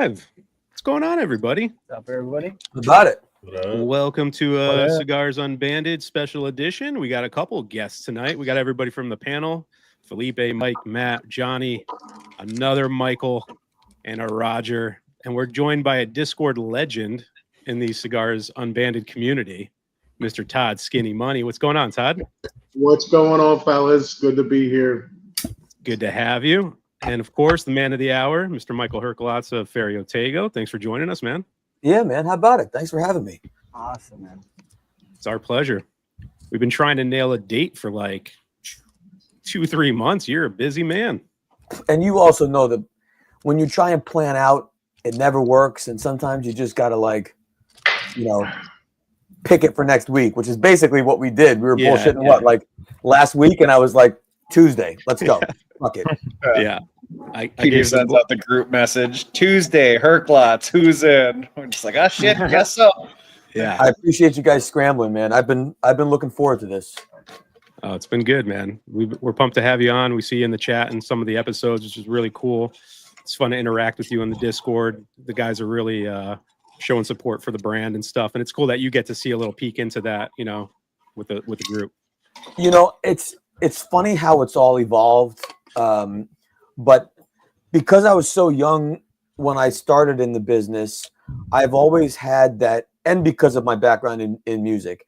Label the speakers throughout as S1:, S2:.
S1: live. What's going on, everybody?
S2: What's up, everybody?
S3: About it.
S1: Welcome to Cigars Unbanded special edition. We got a couple guests tonight. We got everybody from the panel: Felipe, Mike, Matt, Johnny, another Michael, and a Roger. And we're joined by a Discord legend in the Cigars Unbanded community, Mr. Todd Skinny Money. What's going on, Todd?
S4: What's going on, fellas? Good to be here.
S1: Good to have you. And of course, the man of the hour, Mr. Michael Herklots of Ferio Tego. Thanks for joining us, man.
S3: Yeah, man. How about it? Thanks for having me.
S2: Awesome, man.
S1: It's our pleasure. We've been trying to nail a date for like 2-3 months. You're a busy man.
S3: And you also know that when you try and plan out, it never works. And sometimes you just got to pick it for next week, which is basically what we did. We were bullshitting last week. And I was like, Tuesday, let's go. Fuck it.
S1: Yeah.
S5: Peter sends out the group message Tuesday. Herklots, who's in? We're just like, oh shit, guess so.
S1: Yeah,
S3: I appreciate you guys scrambling, man. I've been looking forward to this.
S1: Oh, it's been good, man. We're pumped to have you on. We see you in the chat and some of the episodes, which is really cool. It's fun to interact with you on the Discord. The guys are really showing support for the brand and stuff, and it's cool that you get to see a little peek into that, with the group.
S3: It's funny how it's all evolved. But because I was so young when I started in the business, I've always had that, and because of my background in music,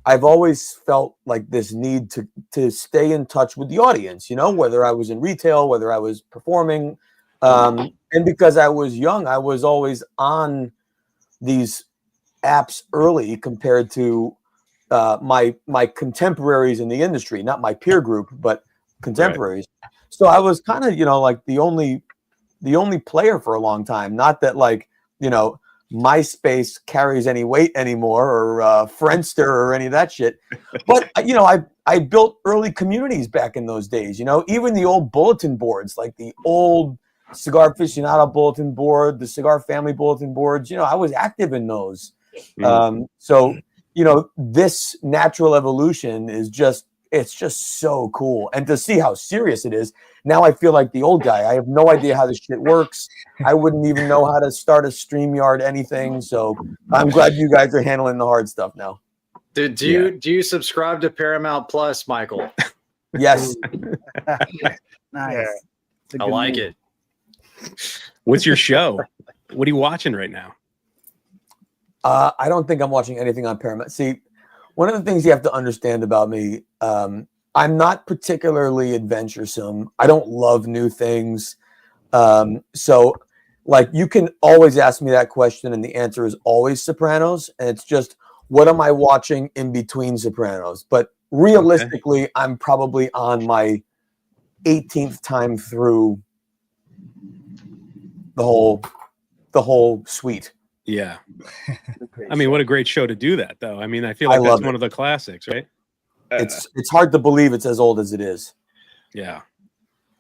S3: I've always felt like this need to stay in touch with the audience, whether I was in retail, whether I was performing. And because I was young, I was always on these apps early compared to my contemporaries in the industry, not my peer group, but contemporaries. Right. So I was kind of, like the only player for a long time. Not that MySpace carries any weight anymore, or Friendster or any of that shit. But I built early communities back in those days. Even the old bulletin boards, like the old Cigar Aficionado bulletin board, the Cigar Family bulletin boards. I was active in those. So this natural evolution is just. It's just so cool. And to see how serious it is, now I feel like the old guy. I have no idea how this shit works. I wouldn't even know how to start a StreamYard, anything. So I'm glad you guys are handling the hard stuff now.
S2: Do you subscribe to Paramount Plus, Michael?
S3: Yes.
S2: Nice. I like it.
S1: What's your show? What are you watching right now?
S3: I don't think I'm watching anything on Paramount. See, one of the things you have to understand about me, I'm not particularly adventuresome. I don't love new things. So you can always ask me that question and the answer is always Sopranos. And it's just, what am I watching in between Sopranos? But realistically, I'm probably on my 18th time through the whole suite.
S1: Yeah. I mean, what a great show to do that, though. I mean, I feel like that's one of the classics, right?
S3: It's hard to believe it's as old as it is.
S1: Yeah.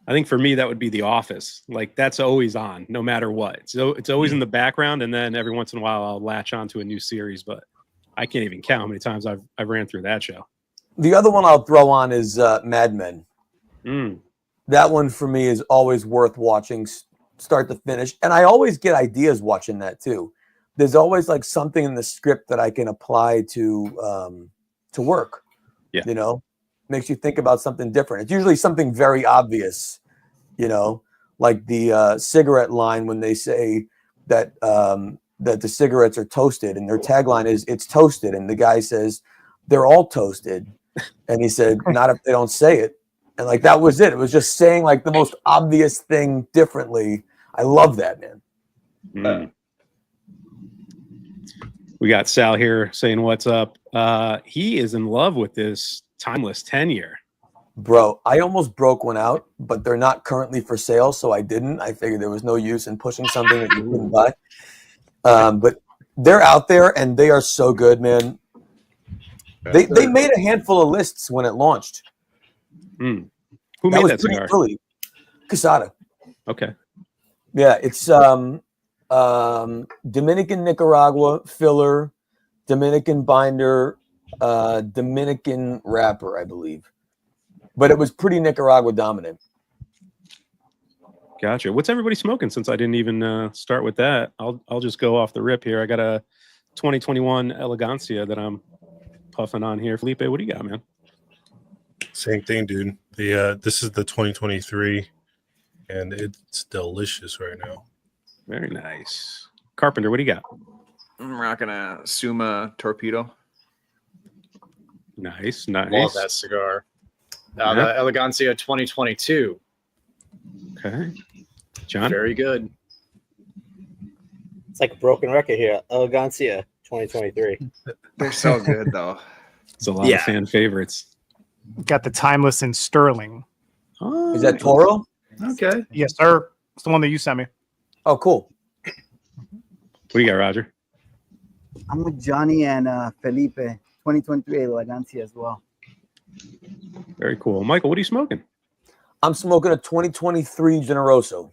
S1: I think for me, that would be The Office. Like, that's always on, no matter what. So it's always in the background, and then every once in a while, I'll latch on to a new series, but I can't even count how many times I've ran through that show.
S3: The other one I'll throw on is Mad Men. That one, for me, is always worth watching start to finish. And I always get ideas watching that, too. There's always something in the script that I can apply to work. Yeah. Makes you think about something different. It's usually something very obvious, like the cigarette line when they say that that the cigarettes are toasted, and their tagline is "It's toasted," and the guy says they're all toasted, and he said, "Not if they don't say it." And that was it. It was just saying the most obvious thing differently. I love that, man.
S1: We got Sal here saying what's up. He is in love with this timeless 10-year.
S3: Bro, I almost broke one out, but they're not currently for sale, so I didn't. I figured there was no use in pushing something that you couldn't buy. But they're out there, and they are so good, man. They made a handful of lists when it launched.
S1: Who made that cigar?
S3: Early. Quesada.
S1: Okay.
S3: Yeah, it's Dominican Nicaragua filler, Dominican binder, Dominican wrapper, I believe. But it was pretty Nicaragua dominant.
S1: Gotcha. What's everybody smoking? Since I didn't even start with that, I'll just go off the rip here. I got a 2021 Elegancia that I'm puffing on here. Felipe, what do you got, man?
S6: Same thing, dude. This is the 2023, and it's delicious right now.
S1: Very nice. Carpenter, what do you got?
S7: I'm rocking a Summa Torpedo.
S1: Nice.
S2: Love that cigar.
S1: Yeah.
S2: The Elegancia 2022.
S1: Okay. John?
S2: Very good.
S8: It's like a broken record here. Elegancia 2023.
S7: They're so good, though.
S1: It's a lot of fan favorites.
S9: Got the timeless in Sterling.
S1: Oh,
S3: Is that Toro?
S2: Okay.
S9: Yes, sir. It's the one that you sent me.
S3: Oh, cool.
S1: What do you got, Roger?
S10: I'm with Johnny and Felipe. 2023 Elegancia as well.
S1: Very cool. Michael, what are you smoking?
S3: I'm smoking a 2023 Generoso.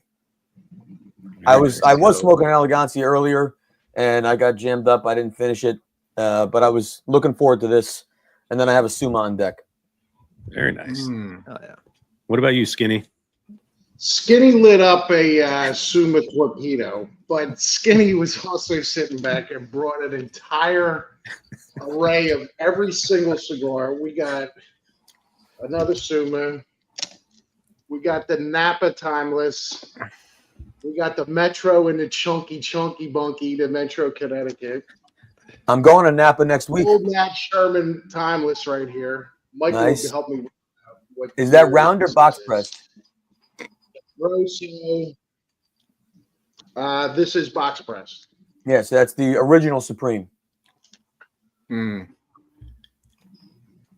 S3: I was smoking an Elegancia earlier, and I got jammed up. I didn't finish it, but I was looking forward to this. And then I have a Summa on deck.
S1: Very nice.
S7: Oh, yeah.
S1: What about you, Skinny?
S4: Skinny lit up a Summa torpedo, but Skinny was also sitting back and brought an entire array of every single cigar. We got another Summa. We got the Napa Timeless. We got the Metro and the Chunky Bunky, the Metro Connecticut.
S3: I'm going to Napa next week.
S4: Old Nat Sherman Timeless right here. Michael
S3: Nice.
S4: will help me with what
S3: Is that round or
S4: this
S3: box
S4: is.
S3: pressed?
S4: Generoso. This is box pressed.
S3: Yes, that's the original Supreme.
S2: Mm.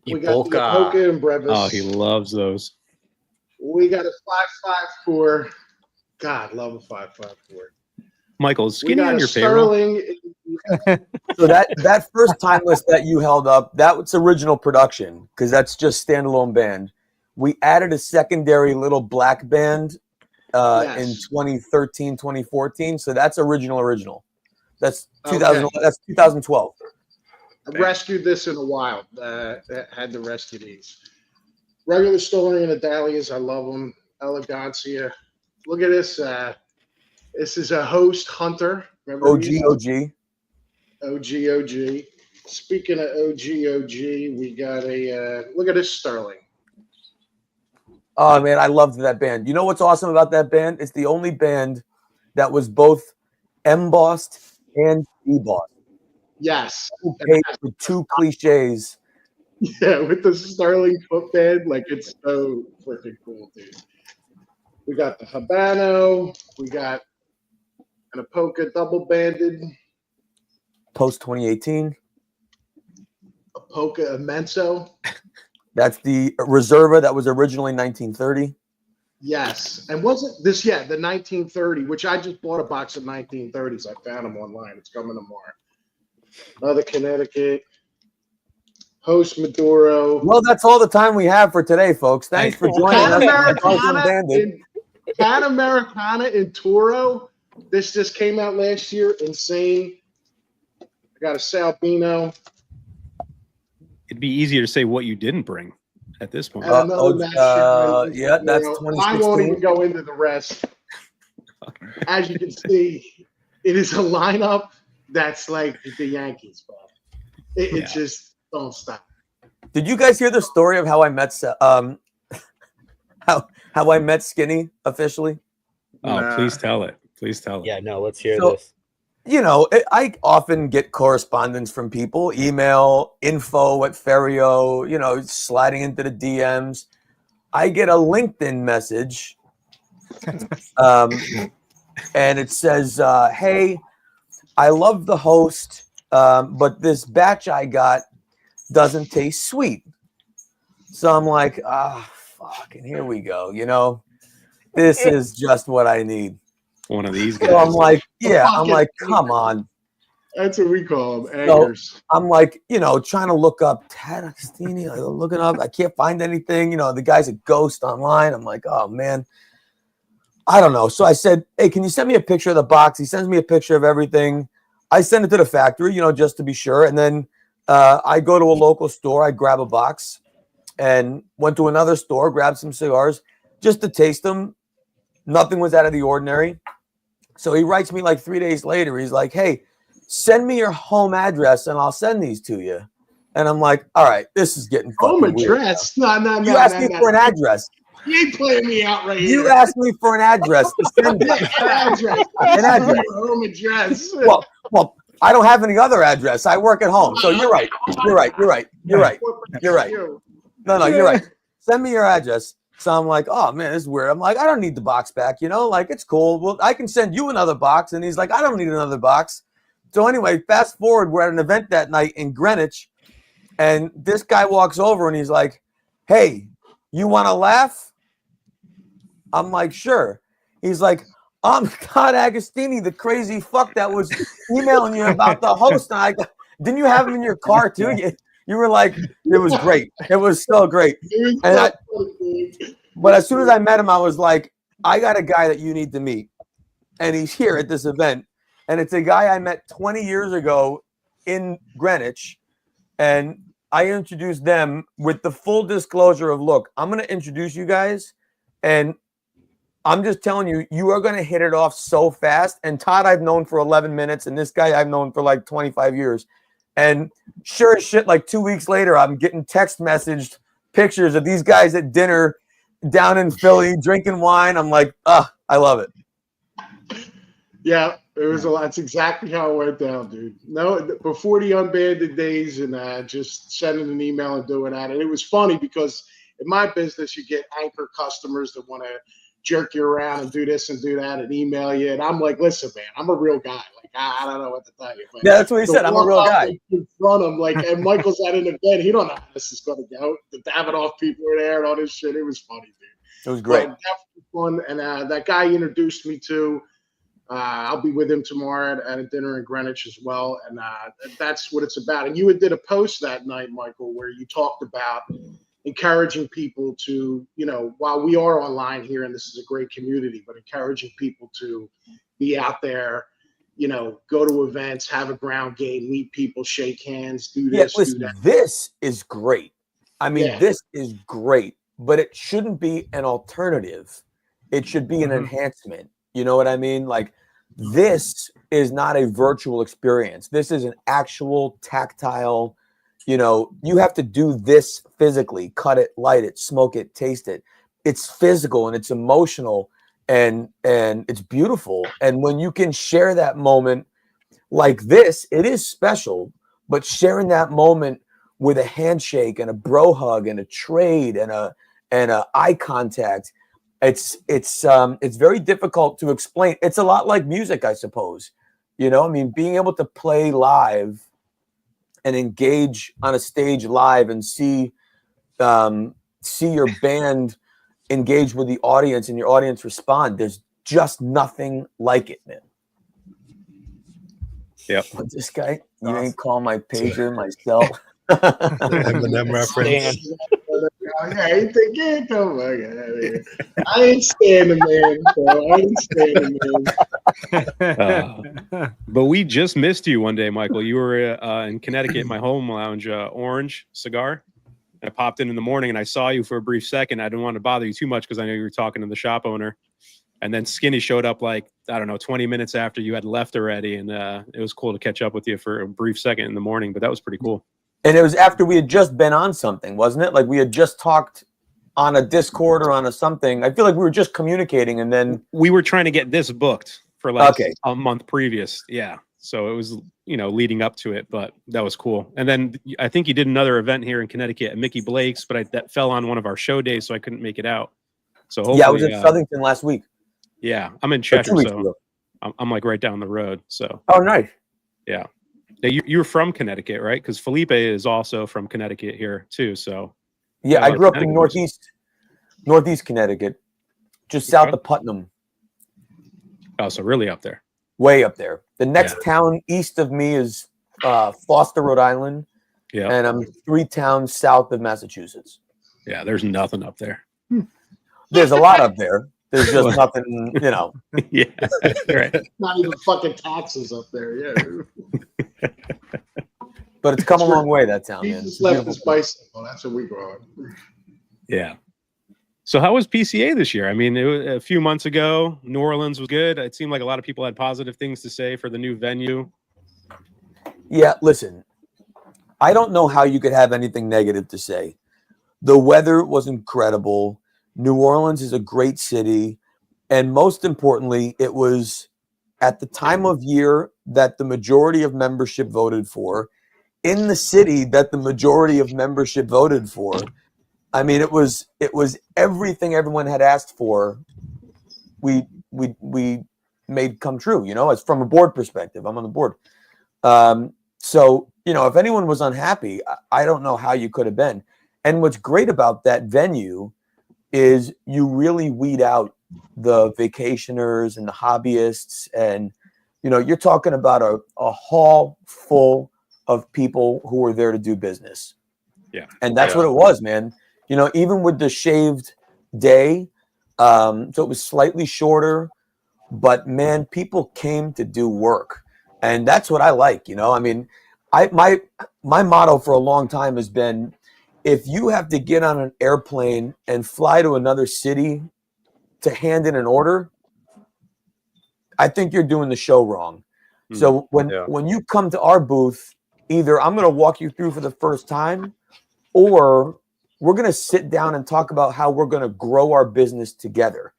S4: We got the Polka and Brevis.
S1: Oh, he loves those.
S4: We got a 554. God, love a 554.
S1: Michael, is
S4: We
S1: Skinny
S4: got
S1: on
S4: a
S1: your payroll?
S4: Sterling.
S3: So that first timeless that you held up, that was original production because that's just standalone band. We added a secondary little black band in 2013, 2014. So that's original. That's 2000.
S4: Okay.
S3: That's 2012.
S4: I rescued this in a while. Had to rescue these. Regular Sterling and the Dahlias. I love them. Elegancia. Look at this. This is a Host Hunter. Remember
S3: OG. Speaking of OG, we got a look at this Sterling. Oh man, I loved that band. You know what's awesome about that band? It's the only band that was both embossed and debossed.
S4: Yes.
S3: Who paid for two cliches?
S4: Yeah, with the Sterling foot band, like it's so freaking cool, dude. We got the Habano. We got an Apoca double banded.
S3: Post 2018.
S4: Apoca Immenso.
S3: That's the Reserva that was originally 1930.
S4: Yes. And wasn't this, the 1930, which I just bought a box of 1930s. I found them online. It's coming tomorrow. Another Connecticut. Host Maduro.
S3: Well, that's all the time we have for today, folks. Thanks for joining us.
S4: Pan Americana in Toro. This just came out last year. Insane. I got a Salbino.
S1: It'd be easier to say what you didn't bring at this point.
S4: And another Nat Sherman.
S3: Yeah, that's 2016.
S4: I won't even go into the rest. As you can see, it is a lineup that's like the Yankees, bro. It just don't stop.
S3: Did you guys hear the story of how I met how I met Skinny officially?
S1: Oh, please tell it. Please tell it.
S8: Yeah, no, let's hear this.
S3: You know, I often get correspondence from people, email, info at Ferio, sliding into the DMs. I get a LinkedIn message, and it says, hey, I love the host, but this batch I got doesn't taste sweet. So I'm like, fucking here we go. This is just what I need.
S1: One of these guys.
S3: So I'm like, come on.
S4: That's what we call them, eggers.
S3: So I'm like, trying to look up Tad Agostini, looking up. I can't find anything. The guy's a ghost online. I'm like, oh man, I don't know. So I said, hey, can you send me a picture of the box? He sends me a picture of everything. I send it to the factory, just to be sure. And then I go to a local store. I grab a box and went to another store, grabbed some cigars just to taste them. Nothing was out of the ordinary. So he writes me like 3 days later. He's like, hey, send me your home address and I'll send these to you. And I'm like, all right, this is getting
S4: Home
S3: fucking weird.
S4: address? No.
S3: You asked me for an address.
S4: You ain't playing me out right here.
S3: You asked me for an address to send it.
S4: Address.
S3: An address.
S4: Home address.
S3: Well, I don't have any other address. I work at home. So you're right. You're right. No, you're right. Send me your address. So I'm like, oh man, this is weird. I'm like, I don't need the box back, like it's cool. Well, I can send you another box. And he's like, I don't need another box. So anyway, fast forward, we're at an event that night in Greenwich, and this guy walks over and he's like, hey, you want to laugh? I'm like, sure. He's like, I'm Todd Agostini, the crazy fuck that was emailing you about the host. And didn't you have him in your car too? You were like, it was great. It was so great. But as soon as I met him, I was like, I got a guy that you need to meet. And he's here at this event. And it's a guy I met 20 years ago in Greenwich. And I introduced them with the full disclosure of, look, I'm going to introduce you guys. And I'm just telling you, you are going to hit it off so fast. And Todd, I've known for 11 minutes. And this guy I've known for like 25 years. And sure as shit, like 2 weeks later, I'm getting text messaged pictures of these guys at dinner down in Philly drinking wine. I'm like, I love it.
S4: Yeah, it was a lot. That's exactly how it went down, dude. No, before the unbanded days and just sending an email and doing that. And it was funny because in my business, you get anchor customers that want to jerk you around and do this and do that and email you. And I'm like, listen, man, I'm a real guy. Like, I don't know what to tell you. But
S3: yeah, that's what he said. I'm a real guy.
S4: In front of him, like, and Michael's at an event. He don't know how this is going to go. The Davidoff people were there and all this shit. It was funny, dude.
S3: It was great.
S4: Definitely fun. And that guy you introduced me to, I'll be with him tomorrow at a dinner in Greenwich as well. And that's what it's about. And you did a post that night, Michael, where you talked about encouraging people to, while we are online here and this is a great community, but encouraging people to be out there, go to events, have a ground game, meet people, shake hands, do this,
S3: listen,
S4: do that.
S3: This is great. I mean, this is great, but it shouldn't be an alternative. It should be an enhancement. You know what I mean? Like, this is not a virtual experience. This is an actual tactile, you have to do this physically, cut it, light it, smoke it, taste it. It's physical and it's emotional and it's beautiful. And when you can share that moment like this, it is special, but sharing that moment with a handshake and a bro hug and a trade and a eye contact, it's very difficult to explain. It's a lot like music, I suppose. Being able to play live and engage on a stage live and see your band engage with the audience and your audience respond. There's just nothing like it, man.
S1: Yep.
S3: But this guy, you ain't call my pager myself.
S6: Eminem reference.
S4: Yeah, he think, yeah, come on, I ain't standing, man. Bro. I ain't standing, man.
S1: But we just missed you one day, Michael. You were in Connecticut, my home lounge, Orange Cigar. I popped in the morning and I saw you for a brief second. I didn't want to bother you too much because I know you were talking to the shop owner. And then Skinny showed up 20 minutes after you had left already. And it was cool to catch up with you for a brief second in the morning. But that was pretty cool.
S3: And it was after we had just been on something, wasn't it? Like we had just talked on a Discord or on a something. I feel like we were just communicating and then...
S1: We were trying to get this booked for a month previous. Yeah. So it was, leading up to it, but that was cool. And then I think you did another event here in Connecticut at Mickey Blake's, but that fell on one of our show days, so I couldn't make it out. So hopefully,
S3: I was in Southington last week.
S1: Yeah, I'm in Cheshire, so I'm like right down the road. So.
S3: Oh, nice.
S1: Yeah. You're from Connecticut, right? Because Felipe is also from Connecticut here too. So.
S3: Yeah, I grew up in northeast Connecticut, just south of Putnam.
S1: Oh, so really up there.
S3: Way up there. The next town east of me is Foster, Rhode Island. Yeah. And I'm 3 towns south of Massachusetts.
S1: Yeah, there's nothing up there.
S3: There's a lot up there. There's just nothing,
S1: Yeah, right.
S4: Not even fucking taxes up there, yeah.
S3: But it's come a long way, that town,
S4: He
S3: man.
S4: just left his bicycle. That's what we grow up.
S1: Yeah. So how was PCA this year? I mean, it was, a few months ago, New Orleans was good. It seemed like a lot of people had positive things to say for the new venue.
S3: Yeah, listen, I don't know how you could have anything negative to say. The weather was incredible. New Orleans is a great city. And most importantly, it was at the time of year that the majority of membership voted for, in the city that the majority of membership voted for. I mean, it was everything everyone had asked for. We made come true. You know, it's from a board perspective. I'm on the board. So, you know, if anyone was unhappy, I don't know how you could have been. And what's great about that venue is you really weed out the vacationers and the hobbyists. And, you know, you're talking about a hall full of people who are there to do business.
S1: Yeah.
S3: And that's what it was, man. You know, even with the shaved day, so it was slightly shorter, but man, people came to do work. And that's what I like, you know. I mean, my motto for a long time has been, if you have to get on an airplane and fly to another city to hand in an order, I think you're doing the show wrong. So when you come to our booth, either I'm going to walk you through for the first time, or we're going to sit down and talk about how we're going to grow our business together.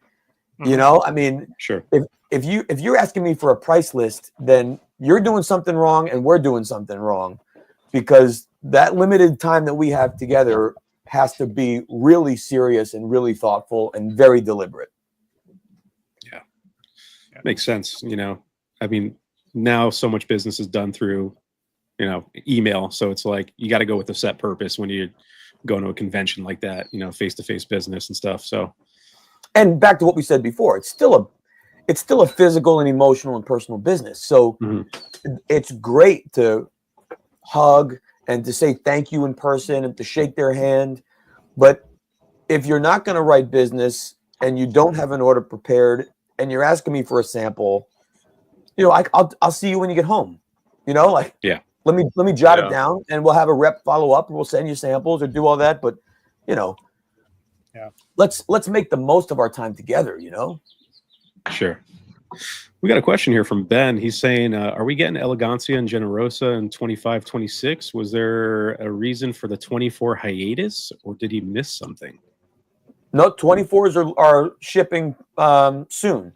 S3: You know, I mean,
S1: sure.
S3: If you're asking me for a price list, then you're doing something wrong and we're doing something wrong, because that limited time that we have together has to be really serious and really thoughtful and very deliberate.
S1: Yeah. Makes sense. You know, I mean, now so much business is done through, you know, email. So it's like, you got to go with a set purpose when you go to a convention like that, you know, face-to-face business and stuff. So,
S3: and back to what we said before, it's still a physical and emotional and personal business. So it's great to hug and to say thank you in person and to shake their hand. But if you're not going to write business and you don't have an order prepared and you're asking me for a sample, you know, I'll see you when you get home. You know, like, let me jot it down and we'll have a rep follow up and we'll send you samples or do all that. But, you know, let's make the most of our time together, you know?
S1: Sure. We got a question here from Ben. He's saying, are we getting Elegancia and Generoso in 25-26? Was there a reason for the 24 hiatus, or did he miss something?
S3: No, 24s are shipping soon.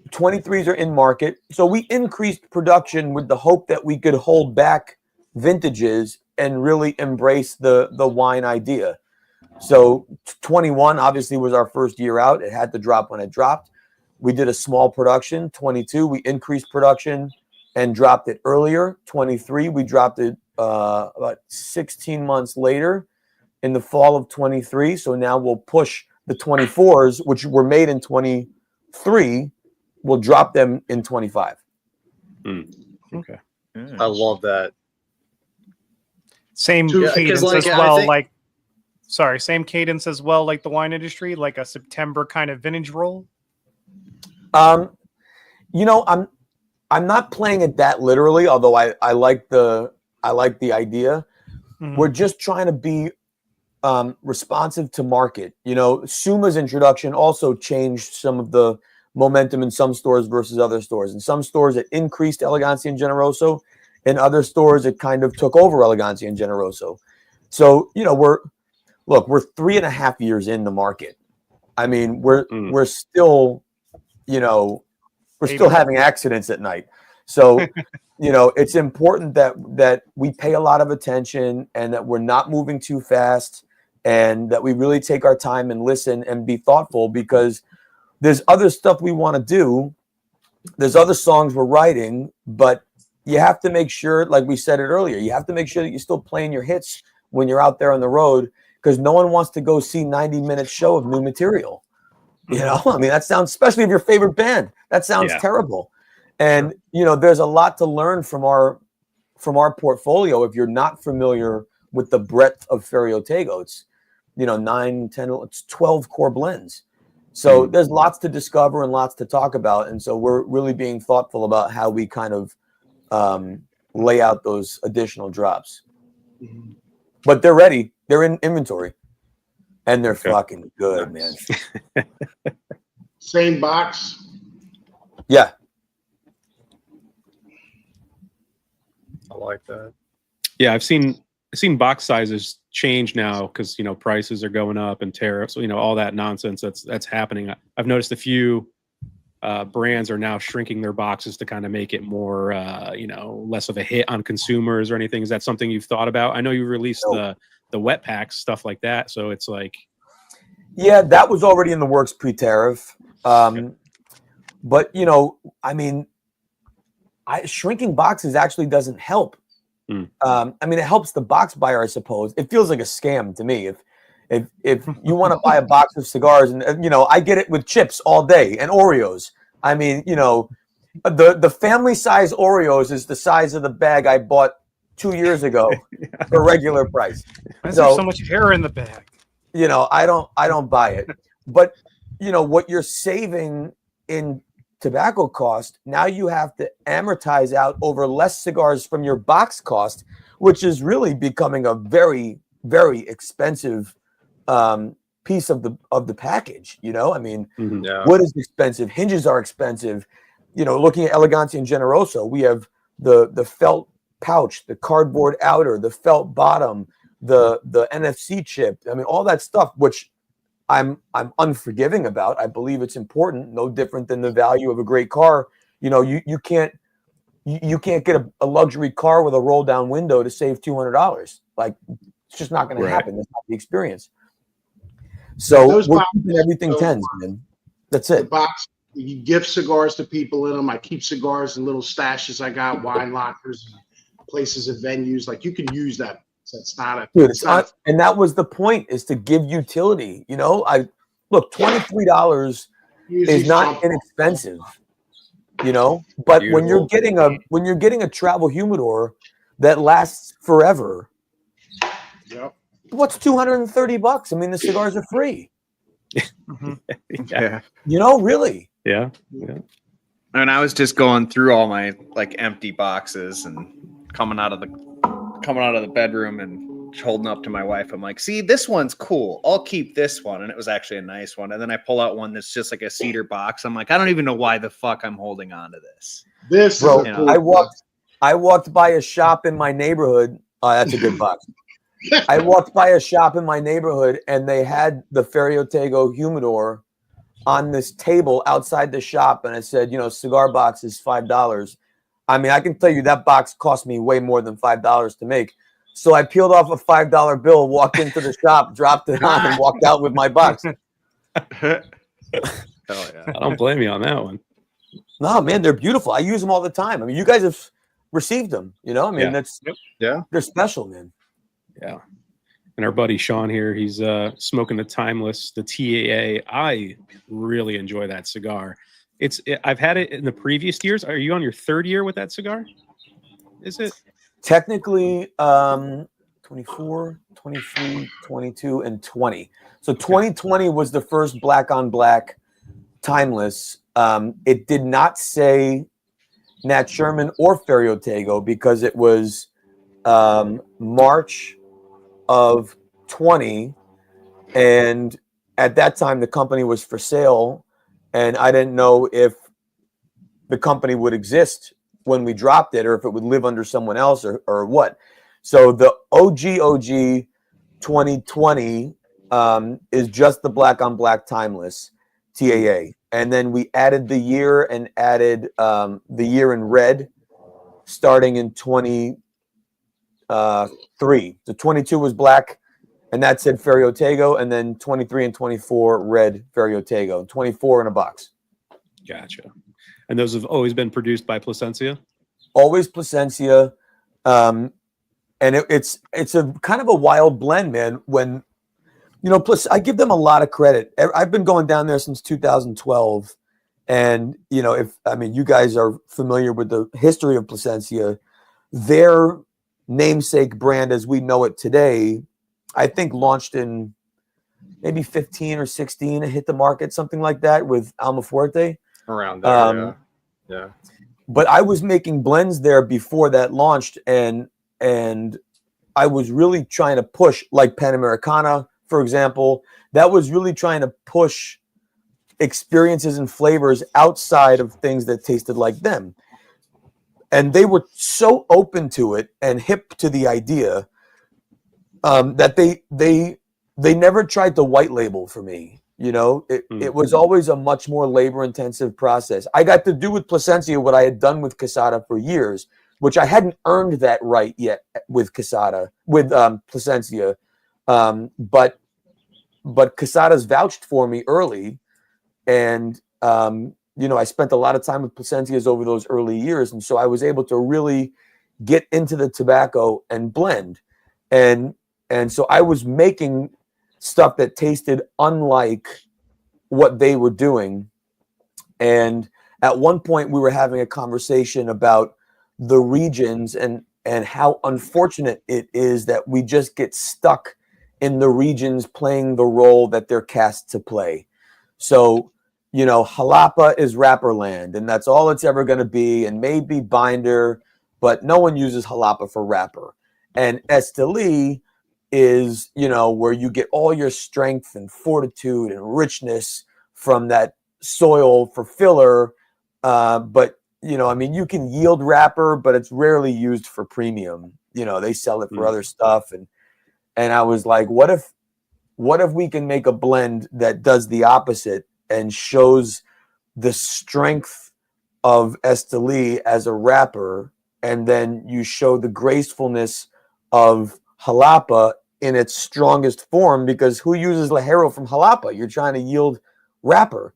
S3: 23s are in market. So we increased production with the hope that we could hold back vintages and really embrace the wine idea. So 21 obviously was our first year out. It had to drop when it dropped. We did a small production. 22, we increased production and dropped it earlier. 23, we dropped it about 16 months later in the fall of 23. So now we'll push the 24s, which were made in 23. We'll drop them in 25.
S1: Okay.
S2: I love that.
S9: Same cadence
S2: like,
S9: as well. Same cadence as well, like the wine industry, like a September kind of vintage roll.
S3: You know, I'm not playing it that literally, although I like the idea. We're just trying to be responsive to market. You know, Summa's introduction also changed some of the momentum in some stores versus other stores. In some stores, it increased Elegancia and Generoso. In other stores, it kind of took over Elegancia and Generoso. So, you know, we're 3.5 years in the market. I mean, we're still, you know, we're still having accidents at night. So, you know, it's important that we pay a lot of attention and that we're not moving too fast and that we really take our time and listen and be thoughtful, because there's other stuff we want to do. There's other songs we're writing, but you have to make sure, like we said it earlier, you have to make sure that you're still playing your hits when you're out there on the road, because no one wants to go see 90-minute show of new material. You know, I mean, that sounds, especially if your favorite band, that sounds terrible. And, you know, there's a lot to learn from our portfolio if you're not familiar with the breadth of Ferio Tego. It's, you know, 9, 10, it's 12 core blends. So there's lots to discover and lots to talk about. And so we're really being thoughtful about how we kind of lay out those additional drops. But they're ready. They're in inventory. and they're fucking good, man.
S4: Same box.
S3: Yeah.
S9: I like that.
S1: Yeah, I've seen box sizes change now because prices are going up and tariffs, all that nonsense that's happening. I've noticed a few brands are now shrinking their boxes to kind of make it more less of a hit on consumers or anything. Is that something you've thought about? I know you released the wet packs, stuff like that, so it's like,
S3: yeah, that was already in the works pre-tariff. But I mean, shrinking boxes actually doesn't help. I mean, it helps the box buyer, I suppose. It feels like a scam to me. If you want to buy a box of cigars, and I get it with chips all day and Oreos. I mean, the family size Oreos is the size of the bag I bought 2 years ago for regular price.
S9: Why is there so much hair in the bag?
S3: I don't buy it. But what you're saving in tobacco cost, now you have to amortize out over less cigars from your box cost, which is really becoming a very, very expensive piece of the package. I mean, wood is expensive, hinges are expensive. Looking at Elegancia and Generoso, we have the felt pouch, the cardboard outer, the felt bottom, the NFC chip. I mean, all that stuff, which I'm unforgiving about. I believe it's important, no different than the value of a great car. You can't get a luxury car with a roll down window to save $200. Like, it's just not going to happen. That's not the experience. So we're keeping everything tens, man. That's it.
S4: The box, you gift cigars to people in them. I keep cigars in little stashes. I got wine lockers, places at venues. Like, you can use that. So it's not a
S3: dude. And that was the point, is to give utility. I look, $23 is not inexpensive. But when you're getting a travel humidor that lasts forever, what's $230? I mean, the cigars are free.
S7: Yeah.
S3: Really.
S1: Yeah.
S7: And I was just going through all my empty boxes and coming out of the bedroom and holding up to my wife. I'm like, see, this one's cool. I'll keep this one. And it was actually a nice one. And then I pull out one that's just like a cedar box. I'm like, I don't even know why the fuck I'm holding on to this.
S3: Bro, I walked by a shop in my neighborhood. Oh, that's a good box. I walked by a shop in my neighborhood and they had the Ferio Tego humidor on this table outside the shop. And it said, cigar box is $5. I mean, I can tell you that box cost me way more than $5 to make. So I peeled off a $5 bill, walked into the shop, dropped it on, and walked out with my box.
S1: I don't blame you on that one.
S3: No, man, they're beautiful. I use them all the time. I mean, you guys have received them. I mean, they're special, man.
S1: Yeah. And our buddy Sean here, he's smoking the Timeless, the TAA. I really enjoy that cigar. I've had it in the previous years. Are you on your third year with that cigar? Is it?
S3: Technically, 24, 23, 22, and 20. So 2020 was the first black on black Timeless. It did not say Nat Sherman or Ferio Tego because it was March of 20. And at that time, the company was for sale. And I didn't know if the company would exist when we dropped it or if it would live under someone else or what. So the OG 2020 is just the black on black Timeless TAA. And then we added the year and added the year in red starting in 23. So 22 was black and that said Ferio Tego, and then 23 and 24 red Ferio Tego, 24 in a box.
S1: Gotcha. And those have always been produced by Plasencia?
S3: Always Plasencia. And it's a kind of a wild blend, man. When, plus I give them a lot of credit. I've been going down there since 2012. And, you guys are familiar with the history of Plasencia, their namesake brand as we know it today, I think launched in maybe 15 or 16 and hit the market, something like that with Almafuerte.
S2: Around there, yeah.
S3: But I was making blends there before that launched, and I was really trying to push like Panamericana for example, that was really trying to push experiences and flavors outside of things that tasted like them. And they were so open to it and hip to the idea that they never tried to white label for me. It was always a much more labor intensive process. I got to do with Plasencia what I had done with Quesada for years, which I hadn't earned that right yet with Quesada, with Plasencia. But Quesada's vouched for me early. And, I spent a lot of time with Plasencias over those early years. And so I was able to really get into the tobacco and blend. And so I was making stuff that tasted unlike what they were doing. And at one point we were having a conversation about the regions and how unfortunate it is that we just get stuck in the regions playing the role that they're cast to play. So, Jalapa is wrapper land, and that's all it's ever going to be, and maybe binder, but no one uses Jalapa for wrapper. And Esteli is, where you get all your strength and fortitude and richness from that soil for filler. But, you can yield wrapper, but it's rarely used for premium. They sell it for other stuff. And I was like, what if we can make a blend that does the opposite and shows the strength of Esteli as a wrapper, and then you show the gracefulness of Jalapa in its strongest form, because who uses Ligero from Jalapa? You're trying to yield wrapper.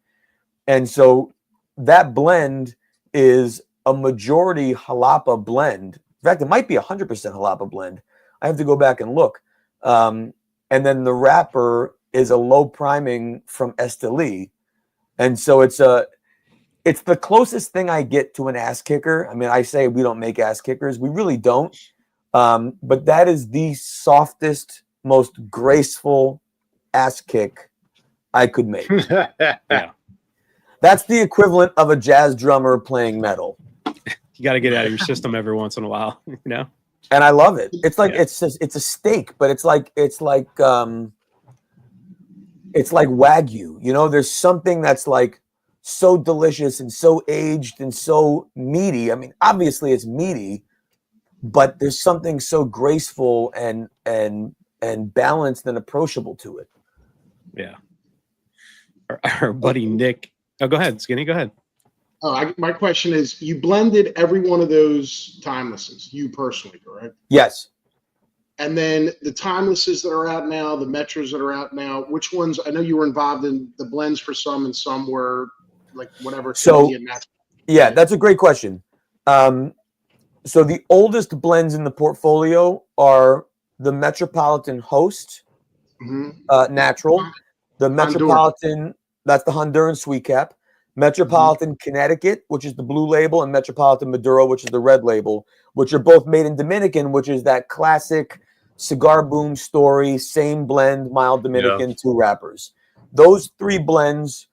S3: And so that blend is a majority Jalapa blend. In fact, it might be 100% Jalapa blend. I have to go back and look. And then the wrapper is a low priming from Esteli. And so it's the closest thing I get to an ass kicker. I mean, I say we don't make ass kickers. We really don't. But that is the softest, most graceful ass kick I could make.
S1: Yeah.
S3: That's the equivalent of a jazz drummer playing metal.
S1: You got to get out of your system every once in a while,
S3: And I love it. It's like it's a steak, but it's like Wagyu. There's something that's like so delicious and so aged and so meaty. I mean, obviously it's meaty, but there's something so graceful and balanced and approachable to it.
S1: Yeah. Our buddy Nick. Oh, go ahead, Skinny. Go ahead.
S4: My question is, you blended every one of those timelesses, you personally, correct?
S3: Yes.
S4: And then the timelesses that are out now, the Metros that are out now, which ones? I know you were involved in the blends for some, and some were like whatever.
S3: So, yeah, that's a great question. So the oldest blends in the portfolio are the Metropolitan Host, Natural, the Metropolitan, that's the Honduran Sweet Cap, Metropolitan Connecticut, which is the blue label, and Metropolitan Maduro, which is the red label, which are both made in Dominican, which is that classic cigar boom story, same blend, mild Dominican, two wrappers. Those three blends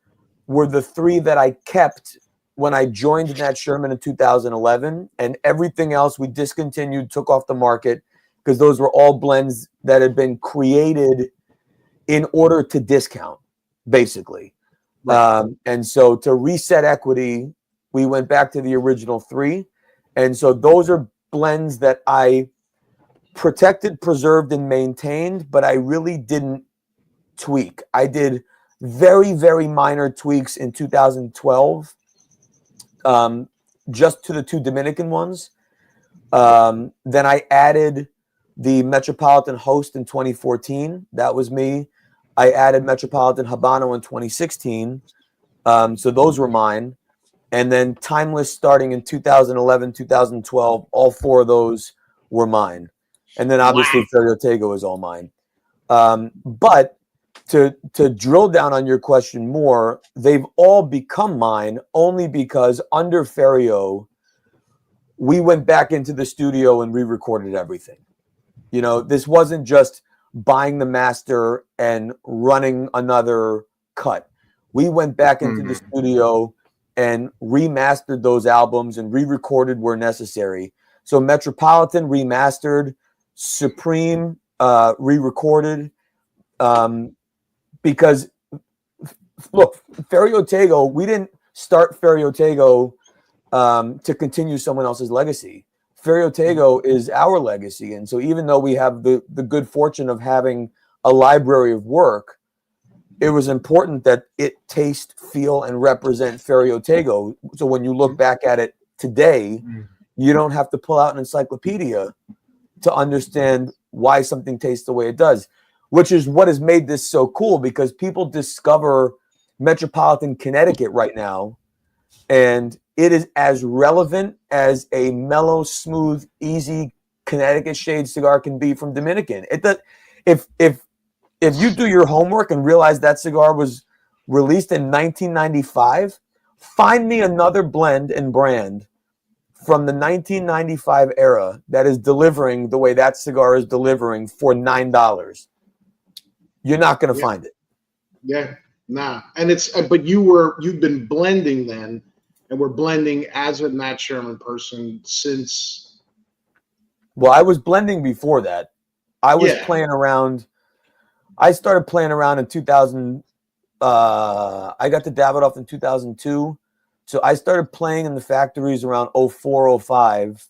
S3: were the three that I kept when I joined Nat Sherman in 2011, and everything else we discontinued, took off the market, because those were all blends that had been created in order to discount, basically. And so to reset equity, we went back to the original three. And so those are blends that I protected, preserved, and maintained, but I really didn't tweak. I did very, very minor tweaks in 2012, just to the two Dominican ones. Then I added the Metropolitan Host in 2014. That was me. I added Metropolitan Habano in 2016. So those were mine. And then Timeless starting in 2011, 2012, all four of those were mine. And then obviously Ferio Tego is all mine. But to drill down on your question more, they've all become mine only because under Ferio, we went back into the studio and re-recorded everything. This wasn't just buying the master and running another cut. We went back into the studio and remastered those albums and re-recorded where necessary. So Metropolitan remastered, Supreme re-recorded, Because look, Ferio Tego, we didn't start Ferio Tego to continue someone else's legacy. Ferio Tego is our legacy. And so even though we have the good fortune of having a library of work, it was important that it taste, feel, and represent Ferio Tego. So when you look back at it today, you don't have to pull out an encyclopedia to understand why something tastes the way it does, which is what has made this so cool, because people discover Metropolitan Connecticut right now, and it is as relevant as a mellow, smooth, easy Connecticut shade cigar can be from Dominican. If you do your homework and realize that cigar was released in 1995, find me another blend and brand from the 1995 era that is delivering the way that cigar is delivering for $9. You're not going to find it.
S4: Yeah, nah. And but you've been blending then, and we're blending as a Nat Sherman person since.
S3: Well, I was blending before that. I was playing around. I started playing around in 2000. I got to Davidoff in 2002. So I started playing in the factories around 04, 05.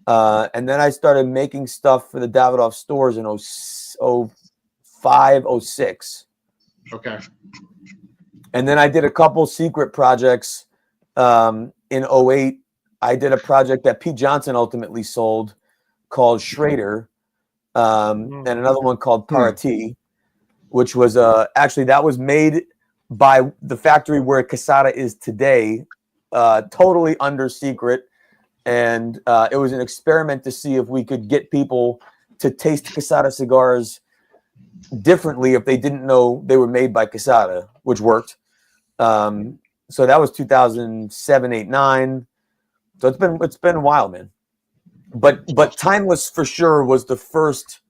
S3: And then I started making stuff for the Davidoff stores in 05, 06.
S4: Okay.
S3: And then I did a couple secret projects in 08. I did a project that Pete Johnson ultimately sold called Schrader, and another one called Parati, which was actually that was made by the factory where Casada is today, totally under secret. And it was an experiment to see if we could get people to taste Casada cigars differently if they didn't know they were made by Casada, which worked. So that was 2007, 8, 9. So it's been a while, man. But Timeless for sure was the first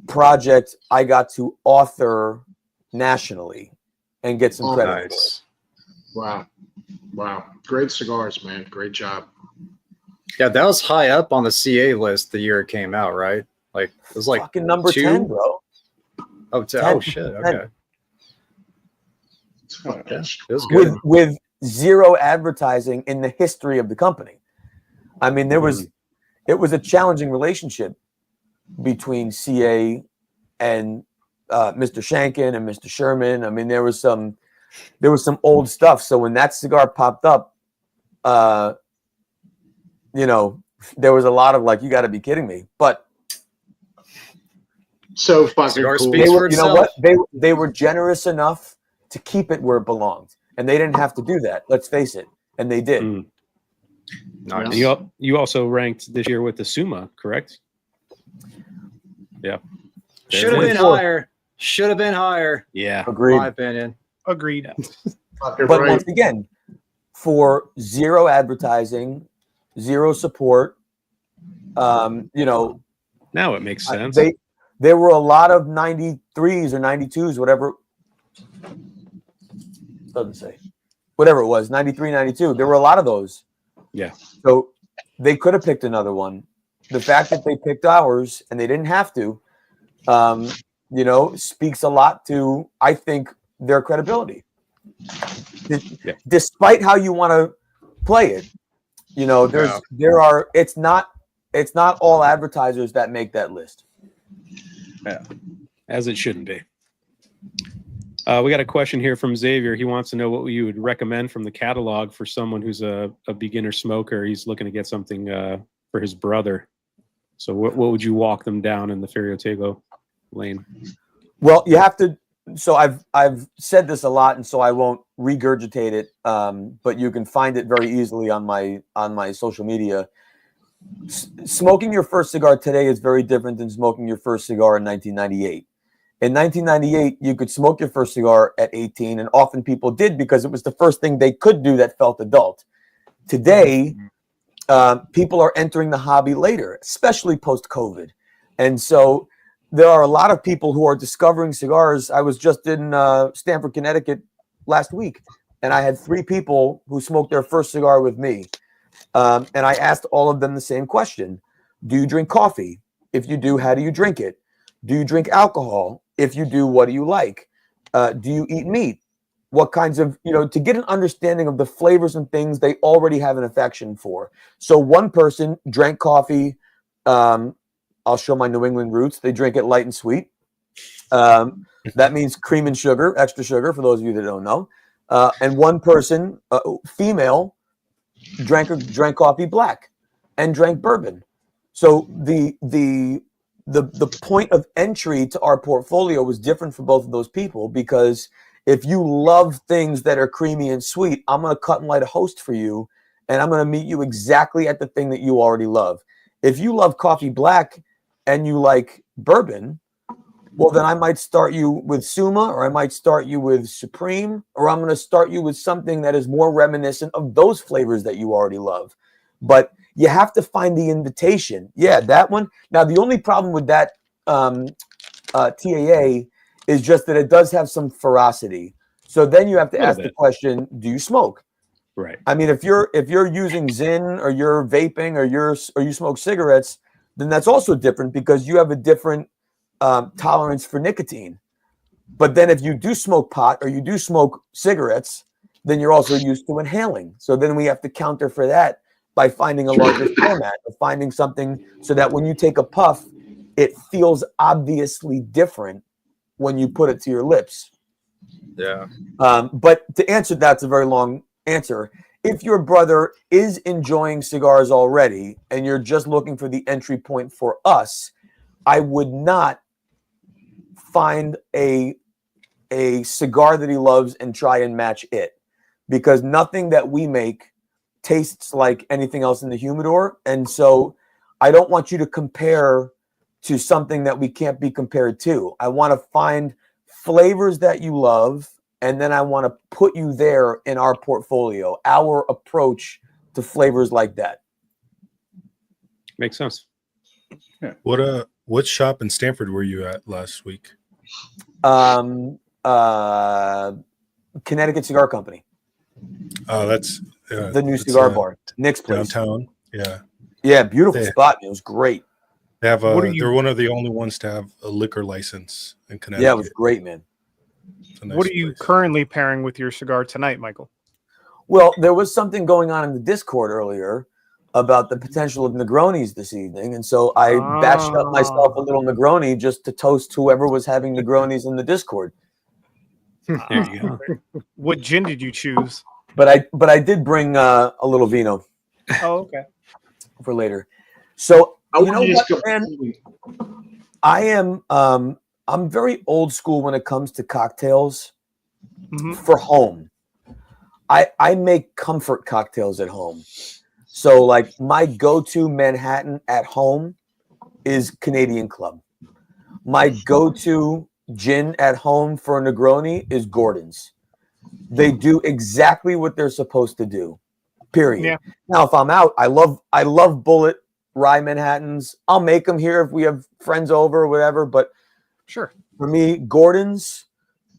S3: project I got to author nationally and get some credit.
S2: Nice.
S4: Wow. Great cigars, man. Great job.
S2: Yeah, that was high up on the CA list the year it came out, right? Like it was like
S3: fucking number 10, bro.
S2: Oh, 10. Oh shit. Okay.
S4: Oh, yeah.
S2: It was good.
S3: With zero advertising in the history of the company. I mean, it was a challenging relationship between CA and Mr. Shankin and Mr. Sherman. I mean, there was some old stuff. So when that cigar popped up, there was a lot of like, you got to be kidding me. But
S4: so fucking
S2: cigar
S4: cool.
S2: speaks for
S3: you know
S2: itself.
S3: what? They were generous enough to keep it where it belonged, and they didn't have to do that. Let's face it, and they did.
S2: Nice.
S1: You also ranked this year with the Summa, correct? Yeah.
S2: Should have been higher. Should have been higher.
S1: Yeah.
S3: Agreed.
S2: In my opinion.
S9: Agreed.
S4: Fucking
S3: But
S4: right.
S3: once again, for zero advertising, zero support,
S1: Now it makes sense.
S3: there were a lot of 93s or 92s, whatever. Doesn't say. Whatever it was, 93, 92. There were a lot of those.
S1: Yeah.
S3: So they could have picked another one. The fact that they picked ours and they didn't have to, speaks a lot to, I think, their credibility. Despite how you want to play it, it's not all advertisers that make that list.
S1: Yeah. As it shouldn't be. We got a question here from Xavier. He wants to know what you would recommend from the catalog for someone who's a beginner smoker. He's looking to get something for his brother. So what would you walk them down in the Ferio Tego lane?
S3: Well, you have to. So I've said this a lot, and so I won't regurgitate it. But you can find it very easily on my social media. Smoking your first cigar today is very different than smoking your first cigar in 1998. In 1998, you could smoke your first cigar at 18, and often people did because it was the first thing they could do that felt adult. Today, people are entering the hobby later, especially post-COVID. And so there are a lot of people who are discovering cigars. I was just in Stamford, Connecticut last week, and I had 3 people who smoked their first cigar with me. And I asked all of them the same question. Do you drink coffee? If you do, how do you drink it? Do you drink alcohol? If you do, what do you like? Do you eat meat? What kinds of, to get an understanding of the flavors and things they already have an affection for. So one person drank coffee. I'll show my New England roots. They drink it light and sweet. That means cream and sugar, extra sugar, for those of you that don't know. And one person, female, drank coffee black and drank bourbon. So the point of entry to our portfolio was different for both of those people, because if you love things that are creamy and sweet, I'm going to cut and light a host for you, and I'm going to meet you exactly at the thing that you already love. If you love coffee black and you like bourbon, well, then I might start you with Summa, or I might start you with Supreme, or I'm going to start you with something that is more reminiscent of those flavors that you already love. But you have to find the invitation. Yeah, that one. Now, the only problem with that TAA is just that it does have some ferocity. So then you have to ask the question, do you smoke?
S1: Right.
S3: I mean, if you're using Zyn, or you're vaping, or you smoke cigarettes, then that's also different, because you have a different tolerance for nicotine. But then if you do smoke pot or you do smoke cigarettes, then you're also used to inhaling. So then we have to counter for that by finding a larger format, or finding something so that when you take a puff, it feels obviously different when you put it to your lips.
S2: Yeah.
S3: But to answer, that's a very long answer. If your brother is enjoying cigars already and you're just looking for the entry point for us, I would not find a cigar that he loves and try and match it, because nothing that we make tastes like anything else in the humidor. And so I don't want you to compare to something that we can't be compared to. I want to find flavors that you love, and then I want to put you there in our portfolio, our approach to flavors like that.
S1: Makes sense.
S6: Yeah. What shop in Stanford were you at last week?
S3: Connecticut Cigar Company.
S6: Oh, that's
S3: the new cigar bar, Nick's place
S6: downtown. Yeah,
S3: yeah, beautiful spot. It was great.
S6: They have they're one of the only ones to have a liquor license in Connecticut.
S3: Yeah, it was great, man.
S9: Nice what are you currently pairing with your cigar tonight, Michael?
S3: Well, there was something going on in the Discord earlier about the potential of Negronis this evening, and so I batched up myself a little Negroni just to toast whoever was having Negronis in the Discord.
S1: There you go.
S9: What gin did you choose?
S3: But I did bring a little vino.
S9: Oh, okay.
S3: For later. So you know what, man? I am I'm very old school when it comes to cocktails for home. I make comfort cocktails at home. So like my go-to Manhattan at home is Canadian Club. My go-to gin at home for a Negroni is Gordon's. They do exactly what they're supposed to do. Period. Yeah. Now, if I'm out, I love bullet rye Manhattans. I'll make them here if we have friends over or whatever. But
S9: sure, for
S3: me, Gordon's,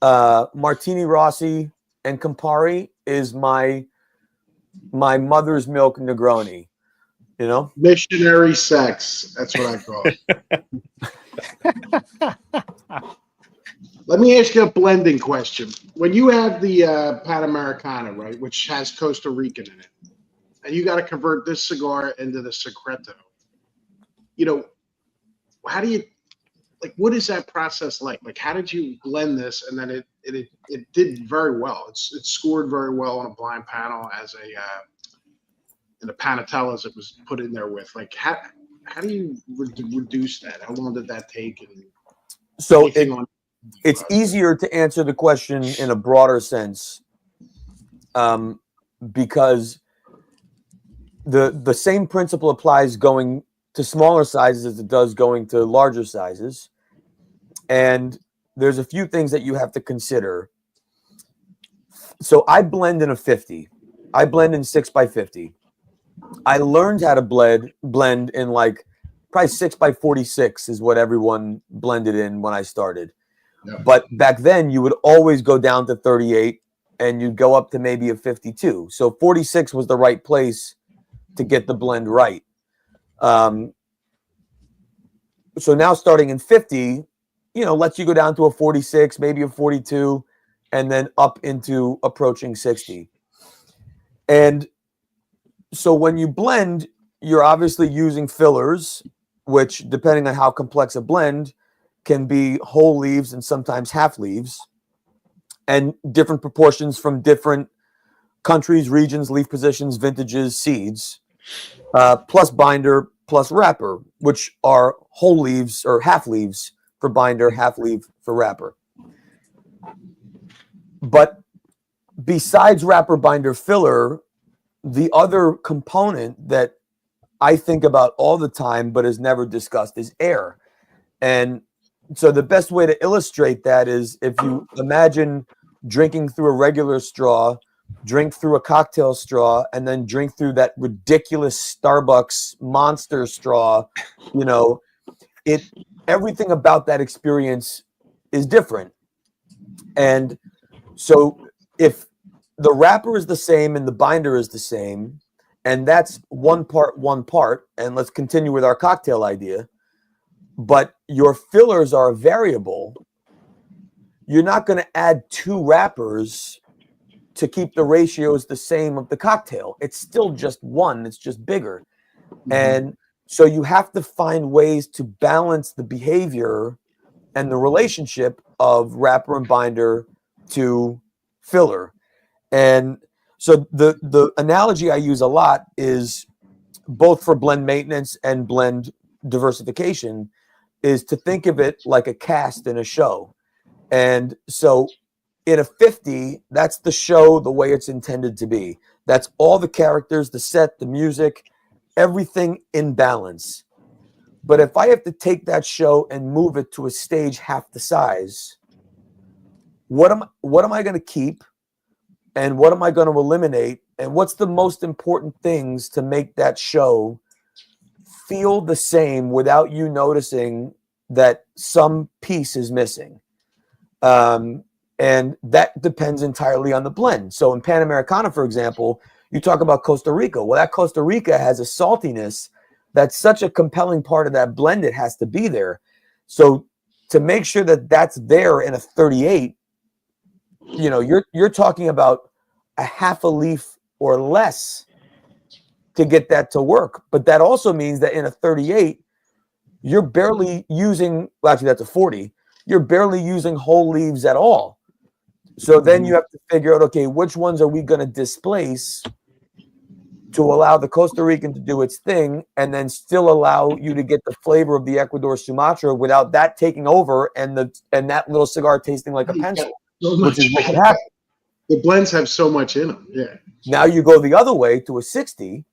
S3: Martini Rossi, and Campari is my mother's milk Negroni. You know,
S4: missionary sex. That's what I call it. Let me ask you a blending question. When you have the Panamericana, right, which has Costa Rican in it, and you got to convert this cigar into the Secreto, you know, how do you, like, what is that process like? Like, how did you blend this? And then it did very well. It scored very well on a blind panel as in the Panatellas it was put in there with. Like, how do you reduce that? How long did that take? And
S3: so it's easier to answer the question in a broader sense, because the same principle applies going to smaller sizes as it does going to larger sizes. And there's a few things that you have to consider. So I blend in a 50. I blend in 6x50. I learned how to blend in like probably 6x46 is what everyone blended in when I started. Yeah. But back then you would always go down to 38 and you'd go up to maybe a 52. So 46 was the right place to get the blend right. So now starting in 50, lets you go down to a 46, maybe a 42, and then up into approaching 60. And so when you blend, you're obviously using fillers, which, depending on how complex a blend, can be whole leaves and sometimes half leaves, and different proportions from different countries, regions, leaf positions, vintages, seeds, plus binder, plus wrapper, which are whole leaves or half leaves for binder, half leaf for wrapper. But besides wrapper, binder, filler, the other component that I think about all the time but is never discussed is air. And so the best way to illustrate that is if you imagine drinking through a regular straw, drink through a cocktail straw, and then drink through that ridiculous Starbucks monster straw, everything about that experience is different. And so if the wrapper is the same and the binder is the same, and that's one part, and let's continue with our cocktail idea, but your fillers are variable, you're not going to add 2 wrappers to keep the ratios the same of the cocktail. It's still just one, it's just bigger. And so you have to find ways to balance the behavior and the relationship of wrapper and binder to filler. And so the analogy I use a lot is, both for blend maintenance and blend diversification, is to think of it like a cast in a show. And so in a 50, that's the show the way it's intended to be. That's all the characters, the set, the music, everything in balance. But if I have to take that show and move it to a stage half the size, what am I going to keep? And what am I going to eliminate? And what's the most important things to make that show feel the same without you noticing that some piece is missing? And that depends entirely on the blend. So in Panamericana, for example, you talk about Costa Rica. Well, that Costa Rica has a saltiness that's such a compelling part of that blend, it has to be there. So to make sure that that's there in a 38, you're talking about a half a leaf or less to get that to work. But that also means that in a 38, you're barely using, well, actually that's a 40, you're barely using whole leaves at all. So then you have to figure out, okay, which ones are we going to displace to allow the Costa Rican to do its thing and then still allow you to get the flavor of the Ecuador Sumatra without that taking over and that little cigar tasting like a pencil, which is what happens.
S4: The blends have so much in them. Yeah.
S3: Now you go the other way to a 60,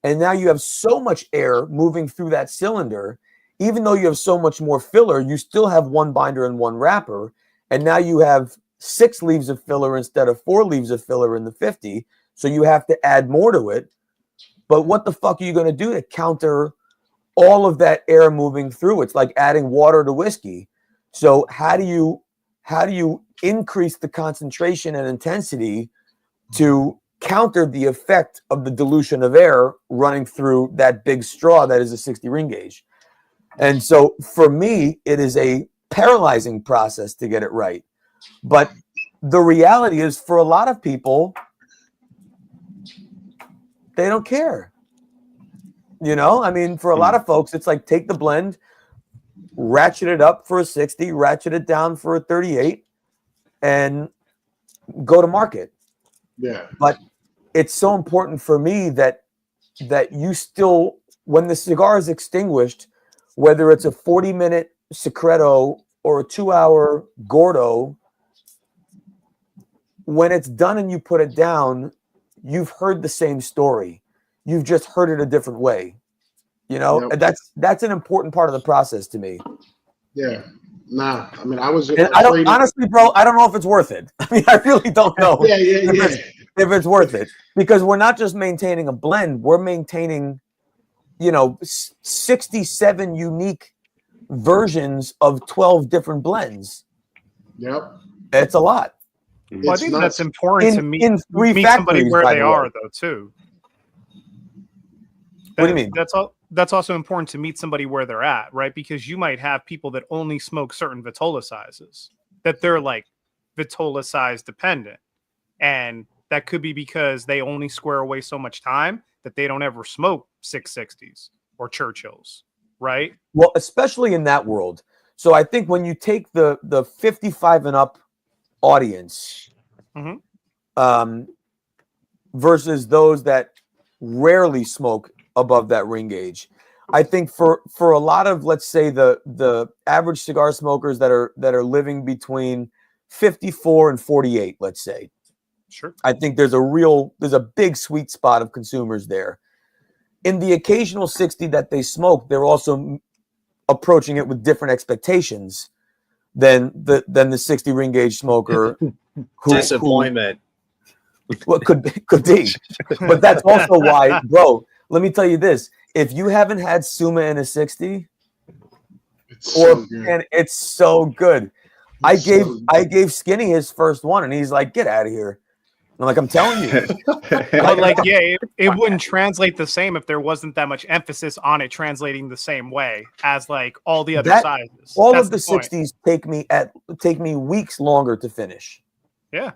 S3: and now you have so much air moving through that cylinder. Even though you have so much more filler, you still have 1 binder and 1 wrapper. And now you have 6 leaves of filler instead of 4 leaves of filler in the 50. So you have to add more to it. But what the fuck are you going to do to counter all of that air moving through? It's like adding water to whiskey. So how do you increase the concentration and intensity to counter the effect of the dilution of air running through that big straw that is a 60 ring gauge? And so for me, it is a paralyzing process to get it right. But the reality is, for a lot of people, they don't care. For a lot of folks, it's like, take the blend, ratchet it up for a 60, ratchet it down for a 38, and go to market.
S4: Yeah.
S3: But it's so important for me that you still, when the cigar is extinguished, whether it's a 40-minute secreto or a 2-hour gordo, when it's done and you put it down, you've heard the same story. You've just heard it a different way.
S4: Yep.
S3: That's an important part of the process to me.
S4: Yeah. Nah. I was.
S3: And honestly, bro, I don't know if it's worth it. I really don't know.
S4: If
S3: it's worth it, because we're not just maintaining a blend; we're maintaining, 67 unique versions of 12 different blends.
S4: Yep.
S3: It's a lot.
S9: Well, I think that's important to meet somebody where they are, though, too.
S3: What do you mean?
S9: That's all. that's also important to meet somebody where they're at, right? Because you might have people that only smoke certain Vitola sizes, that they're like Vitola size dependent. And that could be because they only square away so much time that they don't ever smoke 660s or Churchills, right?
S3: Well, especially in that world. So I think when you take the 55 and up audience versus those that rarely smoke above that ring gauge, I think for a lot of, let's say, the average cigar smokers that are living between 54 and 48, let's say.
S9: Sure.
S3: I think there's a big sweet spot of consumers there. In the occasional 60 that they smoke, they're also approaching it with different expectations than the 60 ring gauge smoker.
S2: Disappointment.
S3: Well, could be, but that's also why, bro. Let me tell you this: if you haven't had Summa in a 60, it's so good. I gave Skinny his first one, and he's like, "Get out of here." I'm like, I'm telling you.
S9: But like, yeah, it wouldn't translate the same if there wasn't that much emphasis on it translating the same way as like all the other sizes.
S3: All
S9: That's
S3: of the
S9: point.
S3: 60s take me weeks longer to finish.
S9: Yeah.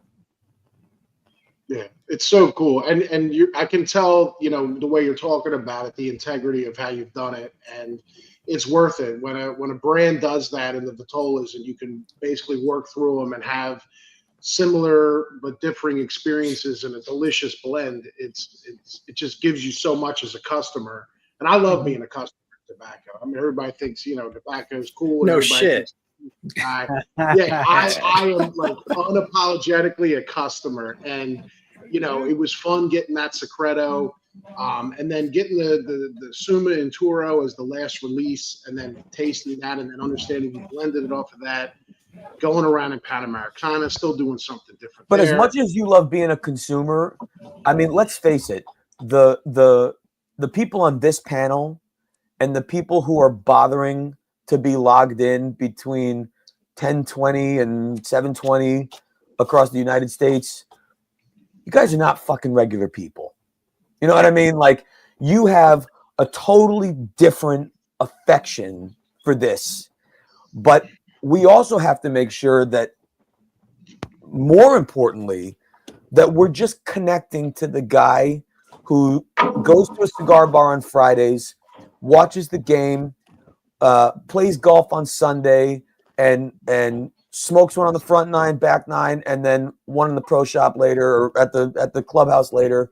S4: Yeah, it's so cool, and I can tell, the way you're talking about it, the integrity of how you've done it, and it's worth it when a brand does that in the Vitolas, and you can basically work through them and have similar but differing experiences in a delicious blend. It just gives you so much as a customer, and I love being a customer of tobacco. I mean, everybody thinks tobacco is cool.
S2: No shit.
S4: I am like unapologetically a customer, and it was fun getting that Secreto, and then getting the Summa and Turo as the last release, and then tasting that, and then understanding you blended it off of that. Going around in Panamericana, still doing something different.
S3: But
S4: there.
S3: as much as you love being a consumer, I mean, let's face it, the people on this panel and the people who are bothering to be logged in between 1020 and 720 across the United States, you guys are not fucking regular people. You know what I mean? Like, you have a totally different affection for this, but we also have to make sure that, more importantly, that we're just connecting to the guy who goes to a cigar bar on Fridays, watches the game, plays golf on Sunday, and smokes one on the front nine, back nine, and then one in the pro shop later, or at the clubhouse later.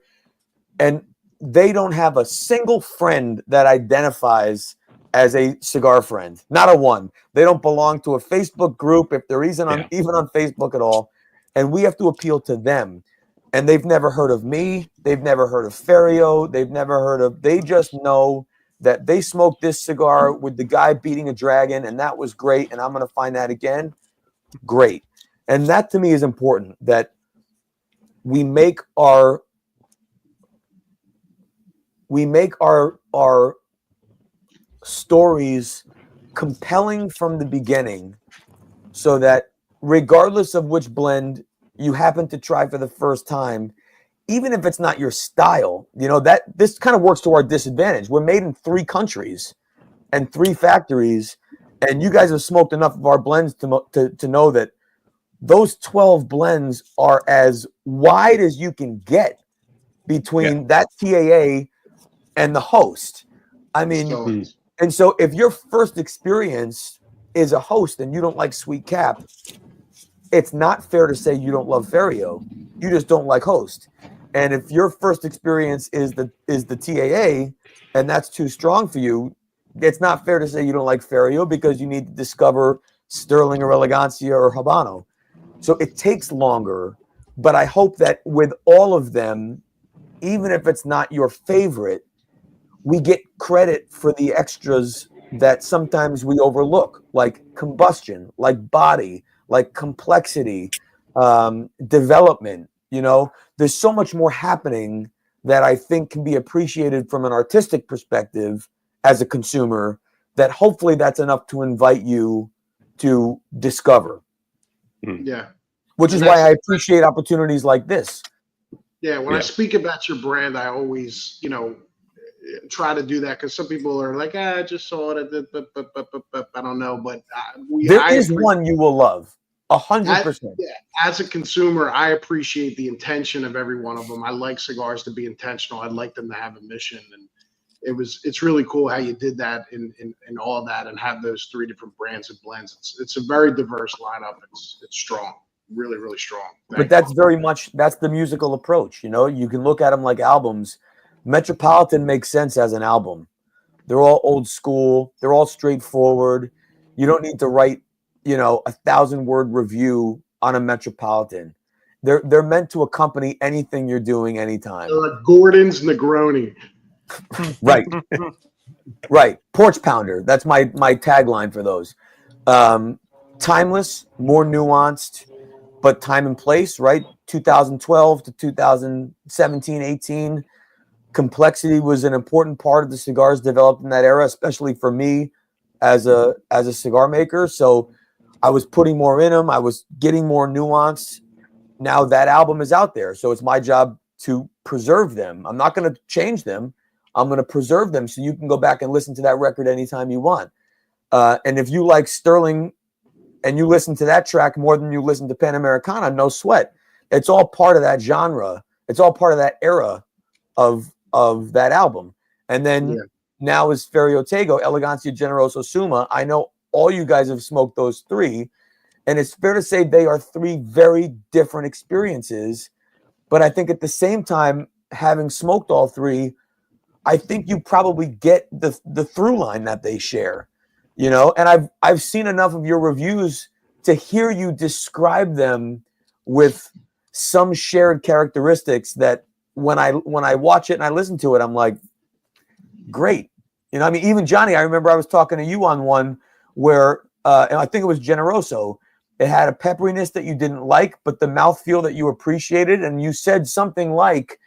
S3: And they don't have a single friend that identifies as a cigar friend. Not a one. They don't belong to a Facebook group, if they're even on Facebook at all. And we have to appeal to them. And they've never heard of me. They've never heard of Ferio. They just know that they smoked this cigar with the guy beating a dragon, and that was great, and I'm going to find that again. Great. And that to me is important, that we make our stories compelling from the beginning, so that regardless of which blend you happen to try for the first time, even if it's not your style, that this kind of works to our disadvantage. We're made in 3 countries and 3 factories, and you guys have smoked enough of our blends to know that those 12 blends are as wide as you can get between that TAA and the host. I mean, and so if your first experience is a host and you don't like Sweet Cap, it's not fair to say you don't love Ferio. You just don't like host. And if your first experience is the TAA and that's too strong for you, it's not fair to say you don't like Ferio, because you need to discover Sterling or Elegancia or Habano. So it takes longer, but I hope that with all of them, even if it's not your favorite, we get credit for the extras that sometimes we overlook, like combustion, like body, like complexity, development. There's so much more happening that I think can be appreciated from an artistic perspective as a consumer, that hopefully that's enough to invite you to discover.
S4: Yeah.
S3: Which is why I appreciate opportunities like this.
S4: Yeah. When I speak about your brand, I always, try to do that because some people are like, I just saw it. I don't know, but
S3: there is one you will love. 100%.
S4: As a consumer, I appreciate the intention of every one of them. I like cigars to be intentional. I'd like them to have a mission, and it's really cool how you did that in all that and have those 3 different brands and blends. It's a very diverse lineup. It's strong, really, really strong.
S3: But that's that's the musical approach. You know, you can look at them like albums. Metropolitan makes sense as an album. They're all old school. They're all straightforward. You don't need to write, you know, 1,000-word review on a Metropolitan. They're meant to accompany anything you're doing anytime.
S4: Gordon's Negroni.
S3: Right. Right. Porch pounder. That's my tagline for those. Timeless, more nuanced, but time and place, right? 2012 to 2017, 18. Complexity was an important part of the cigars developed in that era, especially for me as a cigar maker. So I was putting more in them. I was getting more nuance. Now that album is out there. So it's my job to preserve them. I'm not going to change them. I'm going to preserve them so you can go back and listen to that record anytime you want. And if you like Sterling and you listen to that track more than you listen to Panamericana, no sweat. It's all part of that genre. It's all part of that era of that album. And then now is Ferio Tego, Elegancia, Generoso, Summa. I know all you guys have smoked those 3, and it's fair to say they are 3 very different experiences. But I think at the same time, having smoked all 3, I think you probably get the through line that they share, you know. And I've seen enough of your reviews to hear you describe them with some shared characteristics that when I watch it and I listen to it, I'm like, great. You know, I mean, even Johnny, I remember I was talking to you on one where, and I think it was Generoso. It had a pepperiness that you didn't like, but the mouthfeel that you appreciated. And you said something like,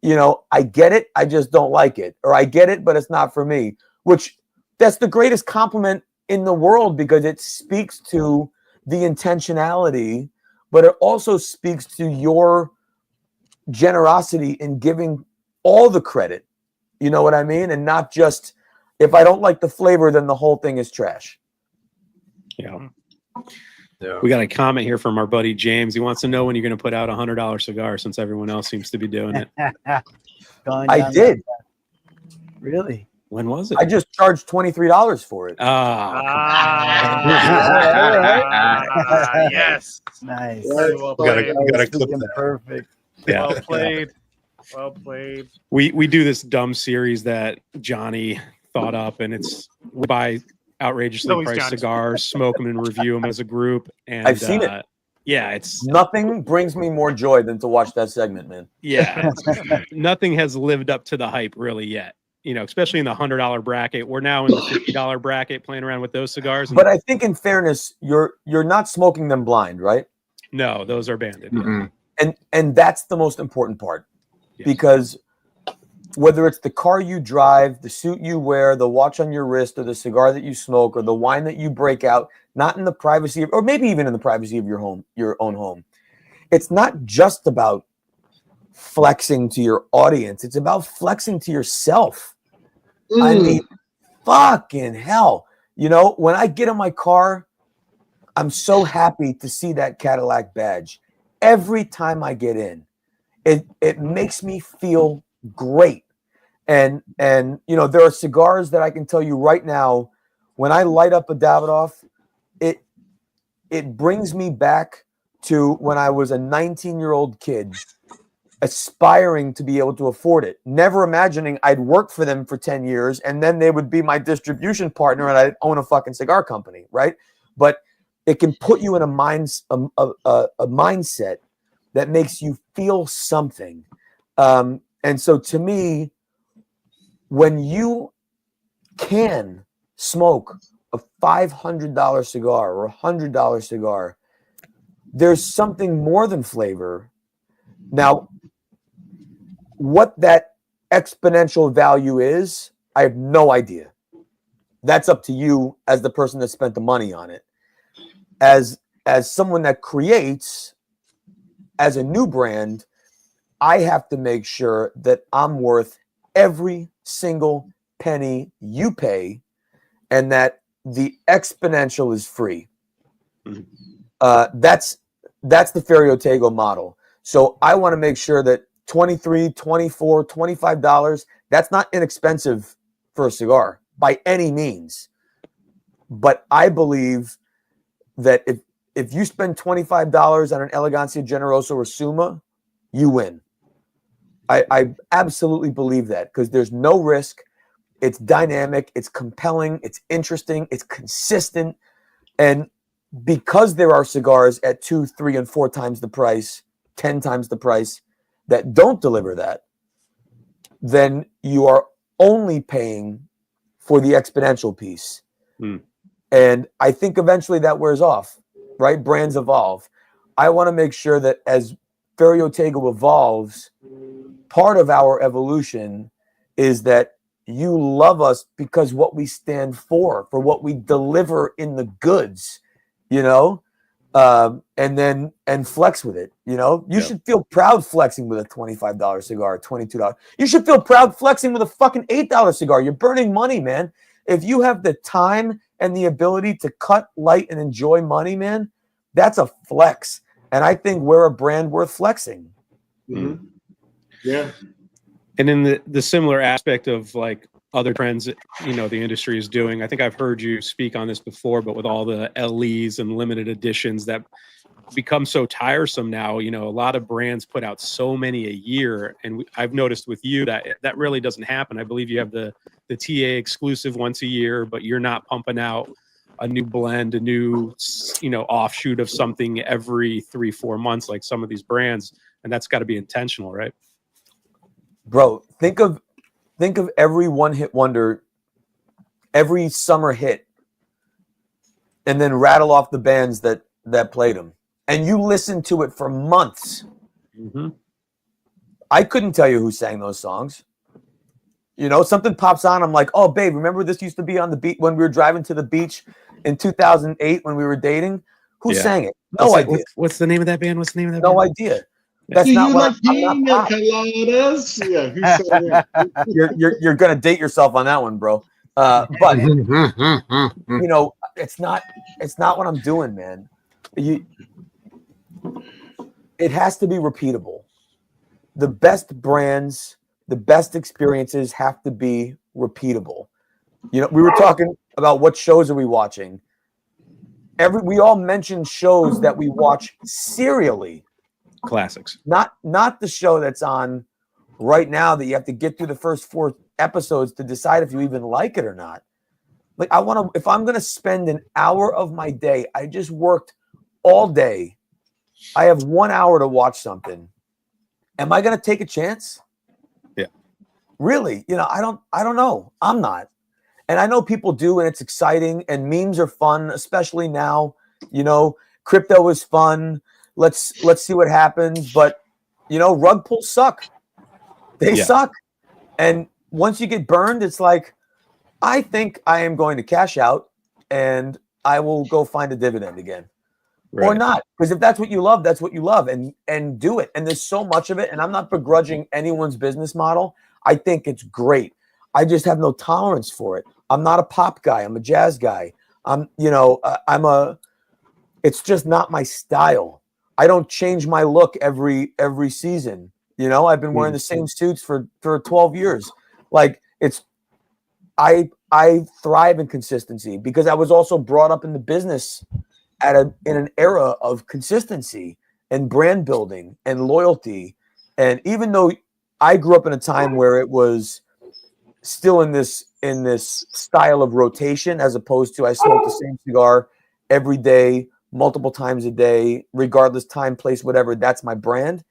S3: you know, I get it, I just don't like it. Or I get it, but it's not for me. Which, that's the greatest compliment in the world because it speaks to the intentionality, but it also speaks to your generosity in giving all the credit. You know what I mean? And not just, if I don't like the flavor, then the whole thing is trash.
S1: Yeah. We got a comment here from our buddy James. He wants to know when you're going to put out a $100 cigar since everyone else seems to be doing it.
S3: I did.
S10: Really?
S1: When was it?
S3: I just charged $23 for it.
S9: Yes.
S10: Nice.
S9: Well played.
S6: We gotta clip that.
S10: Perfect.
S1: Yeah.
S9: Well played. Well played.
S1: We do this dumb series that Johnny thought up, and it's we buy outrageously
S9: Always
S1: priced
S9: Johnny's.
S1: cigars, smoke them, and review them as a group. And
S3: I've seen it.
S1: Yeah, it's
S3: Nothing brings me more joy than to watch that segment, man.
S1: yeah. Nothing has lived up to the hype really yet. You know, especially in the $100 bracket. We're now in the $50 bracket, playing around with those cigars.
S3: But I think, in fairness, you're not smoking them blind, right?
S1: No, those are banded.
S2: Mm-hmm.
S3: And that's the most important part,
S1: Yeah.
S3: because whether it's the car you drive, the suit you wear, the watch on your wrist, or the cigar that you smoke, or the wine that you break out, not in the privacy of, or maybe even in the privacy of your own home, it's not just about flexing to your audience. It's about flexing to yourself. I mean, fucking hell. You know, when I get in my car, I'm so happy to see that Cadillac badge. Every time I get in, it makes me feel great. And you know, there are cigars that I can tell you right now, when I light up a Davidoff, it brings me back to when I was a 19-year-old kid aspiring to be able to afford it, never imagining I'd work for them for 10 years and then they would be my distribution partner and I'd own a fucking cigar company, right? But it can put you in a mindset that makes you feel something. And so to me, when you can smoke a $500 cigar or a $100 cigar, there's something more than flavor. Now, what that exponential value is, I have no idea. That's up to you as the person that spent the money on it. As someone that creates, as a new brand, I have to make sure that I'm worth every single penny you pay, and that the exponential is free. That's the Ferio Tego model. So I want to make sure that $23, $24, $25, that's not inexpensive for a cigar by any means. But I believe that if you spend $25 on an Elegancia, Generoso, or Summa, you win. I absolutely believe that, because there's no risk. It's dynamic. It's compelling. It's interesting. It's consistent. And because there are cigars at 2, 3, and 4 times the price, 10 times the price, that don't deliver that, then you are only paying for the exponential piece. And I think eventually that wears off, right? Brands evolve. I want to make sure that as Ferio Tego evolves, part of our evolution is that you love us because what we stand for what we deliver in the goods, you know, and flex with it. You know, you should feel proud flexing with a $25 cigar, $22. You should feel proud flexing with a fucking $8 cigar. You're burning money, man. If you have the time and the ability to cut, light, and enjoy money, man, that's a flex. And I think we're a brand worth flexing.
S4: Yeah.
S1: And in the similar aspect of like other trends that, you know, the industry is doing, I think I've heard you speak on this before, but with all the LEs and limited editions that become so tiresome now, you know, a lot of brands put out so many a year. And I've noticed with you that really doesn't happen. I believe you have the TA exclusive once a year, but you're not pumping out a new blend, a new, you know, offshoot of something every 3-4 months, like some of these brands. And that's got to be intentional, right?
S3: Bro, think of every one-hit wonder, every summer hit, and then rattle off the bands that played them. And you listen to it for months. I couldn't tell you who sang those songs. You know, something pops on, I'm like, oh, babe, remember this used to be on the beach when we were driving to the beach in 2008 when we were dating? Who sang it? No idea.
S1: What's the name of that band? What's the name of that
S3: No
S1: band?
S3: idea. That's
S4: Do
S3: not
S4: you
S3: what
S4: like
S3: I'm not pop.
S4: coladas? Yeah, who said that?
S3: You're gonna date yourself on that one, bro. But you know, it's not what I'm doing, man. It has to be repeatable. The best brands, the best experiences have to be repeatable. You know, we were talking about what shows are we watching. We all mentioned shows that we watch serially.
S1: Classics.
S3: Not the show that's on right now that you have to get through the first 4 episodes to decide if you even like it or not. Like, if I'm going to spend an hour of my day, I just worked all day. I have 1 hour to watch something. Am I going to take a chance?
S1: Yeah.
S3: Really? You know, I don't know. I'm not. And I know people do, and it's exciting, and memes are fun, especially now. You know, crypto is fun. Let's see what happens. But, you know, rug pulls suck. They suck. And once you get burned, it's like, I think I am going to cash out and I will go find a dividend again. Right. Or not. Because if that's what you love, that's what you love. And do it. And there's so much of it. And I'm not begrudging anyone's business model. I think it's great. I just have no tolerance for it. I'm not a pop guy. I'm a jazz guy. It's just not my style. I don't change my look every season. You know, I've been wearing the same suits for 12 years. Like, I thrive in consistency because I was also brought up in the business in an era of consistency and brand building and loyalty. And even though I grew up in a time where it was still in this style of rotation, as opposed to I smoke the same cigar every day, multiple times a day, regardless time, place, whatever, that's my brand.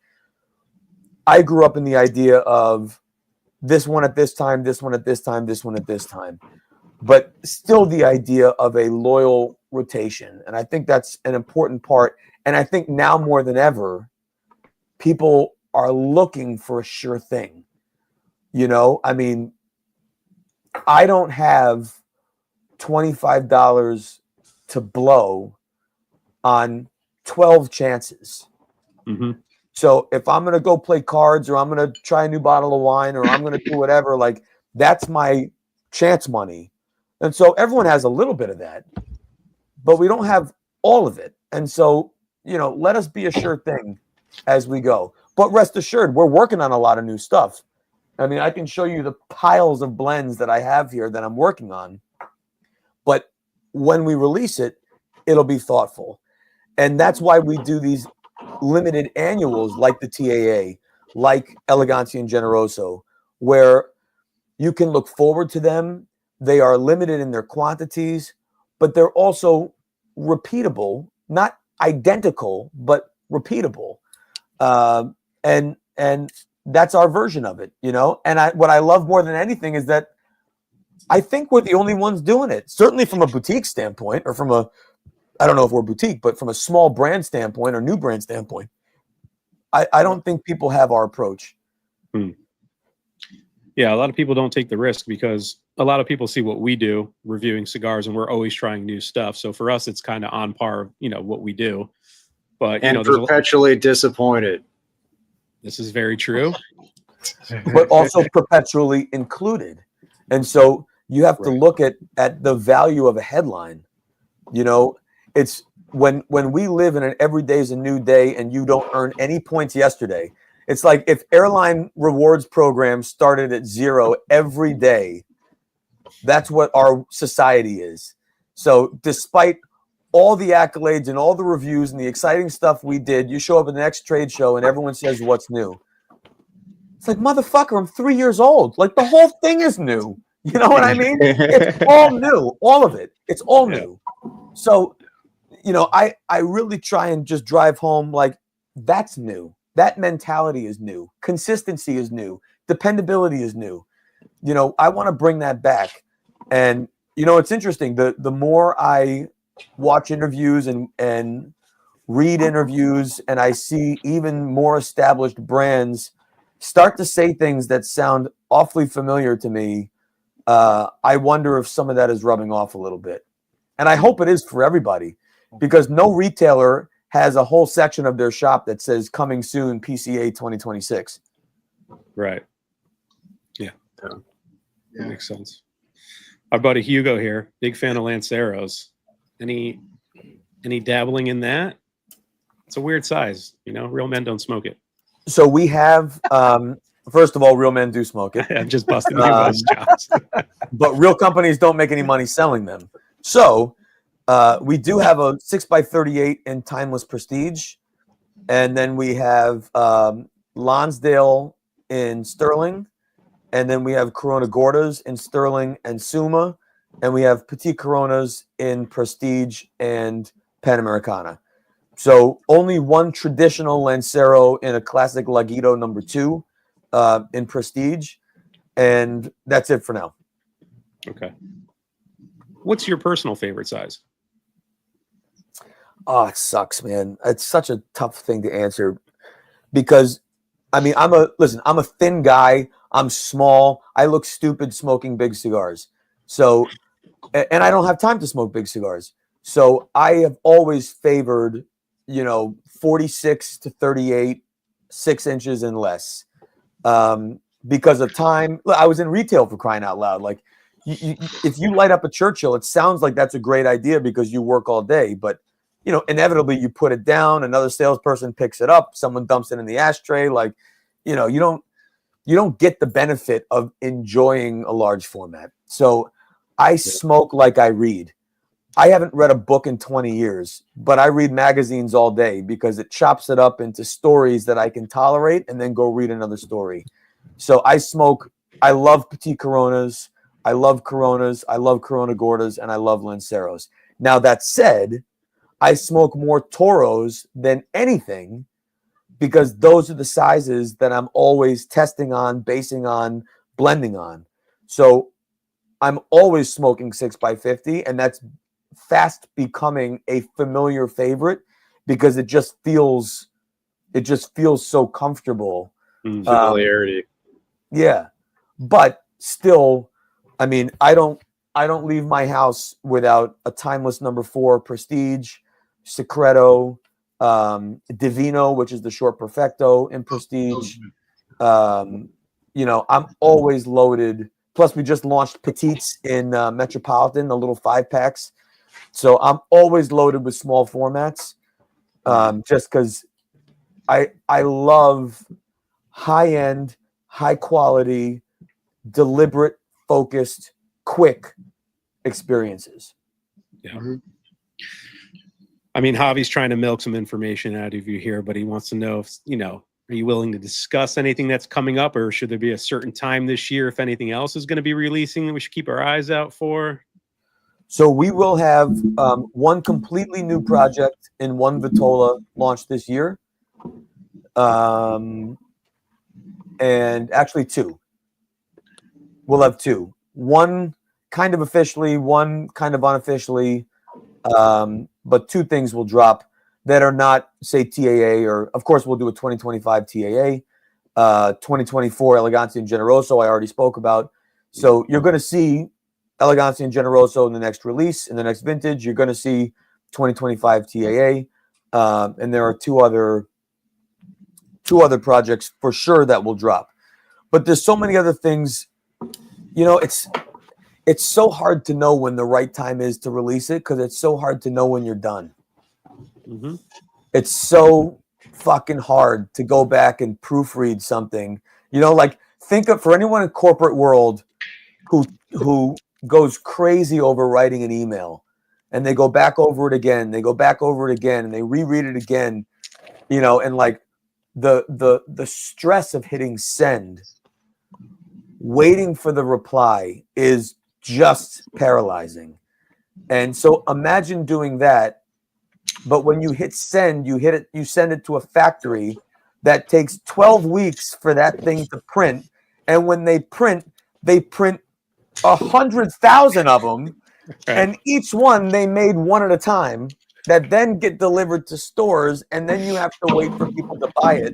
S3: I grew up in the idea of this one at this time, this one at this time, this one at this time, but still the idea of a loyal rotation. And I think that's an important part. And I think now more than ever, people are looking for a sure thing. You know, I mean, I don't have $25 to blow on 12 chances. So if I'm going to go play cards, or I'm going to try a new bottle of wine, or I'm going to do whatever, like, That's my chance money. And so everyone has a little bit of that, but we don't have all of it. And so, let us be a sure thing as we go. But rest assured, we're working on a lot of new stuff. I mean, I can show you the piles of blends that I have here that I'm working on. But when we release it, it'll be thoughtful. And that's why we do these limited annuals like the TAA, like Elegancia and Generoso, where you can look forward to them. They are limited in their quantities, but they're also repeatable, not identical, but repeatable. And that's our version of it, And what I love more than anything is that I think we're the only ones doing it. Certainly from a boutique standpoint, or I don't know if we're boutique, but from a small brand standpoint or new brand standpoint, I don't think people have our approach.
S1: Yeah, a lot of people don't take the risk because a lot of people see what we do reviewing cigars, and we're always trying new stuff. So for us, it's kind of on par, what we do. But
S2: perpetually disappointed.
S1: This is very true.
S3: But also perpetually included. And so you have to look at the value of a headline. It's when we live in an every day is a new day and you don't earn any points yesterday. It's like if airline rewards programs started at 0 every day, that's what our society is. So despite all the accolades and all the reviews and the exciting stuff we did, you show up at the next trade show and everyone says, what's new? It's like, motherfucker, I'm 3 years old. Like the whole thing is new. You know what I mean? It's all new. All of it. It's all new. So, I really try and just drive home like that's new. That mentality is new. Consistency is new. Dependability is new. I want to bring that back. And, it's interesting. The more I watch interviews and read interviews, and I see even more established brands start to say things that sound awfully familiar to me, I wonder if some of that is rubbing off a little bit. And I hope it is for everybody, because no retailer has a whole section of their shop that says coming soon PCA 2026.
S1: Right. Yeah. That makes sense. Our buddy Hugo here, big fan of Lanceros. Any dabbling in that? It's a weird size, real men don't smoke it.
S3: So we have, first of all, real men do smoke it.
S1: I'm just busting anybody's chops.
S3: But real companies don't make any money selling them. So we do have a 6x38 in Timeless Prestige. And then we have Lonsdale in Sterling. And then we have Corona Gordas in Sterling and Summa. And we have Petit Coronas in Prestige and Panamericana. So only one traditional Lancero in a classic Laguito number 2 in Prestige. And that's it for now.
S1: Okay. What's your personal favorite size?
S3: Oh, it sucks, man. It's such a tough thing to answer because, I'm a thin guy. I'm small. I look stupid smoking big cigars. So, and I don't have time to smoke big cigars. So I have always favored, 46 to 38, 6 inches and less. Because of time. I was in retail, for crying out loud. Like, if you light up a Churchill, it sounds like that's a great idea because you work all day. But, inevitably you put it down, another salesperson picks it up, someone dumps it in the ashtray. Like, you don't get the benefit of enjoying a large format. So I smoke like I read. I haven't read a book in 20 years, but I read magazines all day because it chops it up into stories that I can tolerate and then go read another story. So I love Petit Coronas, I love Coronas, I love Corona Gordas, and I love Lanceros. Now, that said, I smoke more Toros than anything because those are the sizes that I'm always testing on, basing on, blending on. So I'm always smoking 6x50, and that's fast becoming a familiar favorite because it just feels so comfortable.
S2: Familiarity.
S3: Yeah. But still, I don't leave my house without a Timeless number 4 Prestige, Secreto, Divino, which is the short Perfecto in Prestige. I'm always loaded Plus, we just launched Petites in Metropolitan, the little 5-packs. So I'm always loaded with small formats, just because I love high-end, high-quality, deliberate, focused, quick experiences.
S1: Yeah. I mean, Javi's trying to milk some information out of you here, but he wants to know if, are you willing to discuss anything that's coming up, or should there be a certain time this year if anything else is going to be releasing that we should keep our eyes out for?
S3: So we will have one completely new project in one Vitola launched this year. And actually two. We'll have two. One kind of officially, one kind of unofficially. But two things will drop that are not, say, TAA, or of course we'll do a 2025 TAA, 2024 Elegancia and Generoso I already spoke about. So you're going to see Elegancia and Generoso in the next release, in the next vintage. You're going to see 2025 TAA, and there are two other projects for sure that will drop. But there's so many other things. It's so hard to know when the right time is to release it, because it's so hard to know when you're done.
S1: Mm-hmm.
S3: It's so fucking hard to go back and proofread something. Think of, for anyone in corporate world who goes crazy over writing an email, and they go back over it again, and they reread it again, and like the stress of hitting send, waiting for the reply is just paralyzing. And so imagine doing that, but when you hit send, you send it to a factory that takes 12 weeks for that thing to print. And when they print 100,000 of them,
S1: Right.
S3: And each one they made one at a time that then get delivered to stores, and then you have to wait for people to buy it.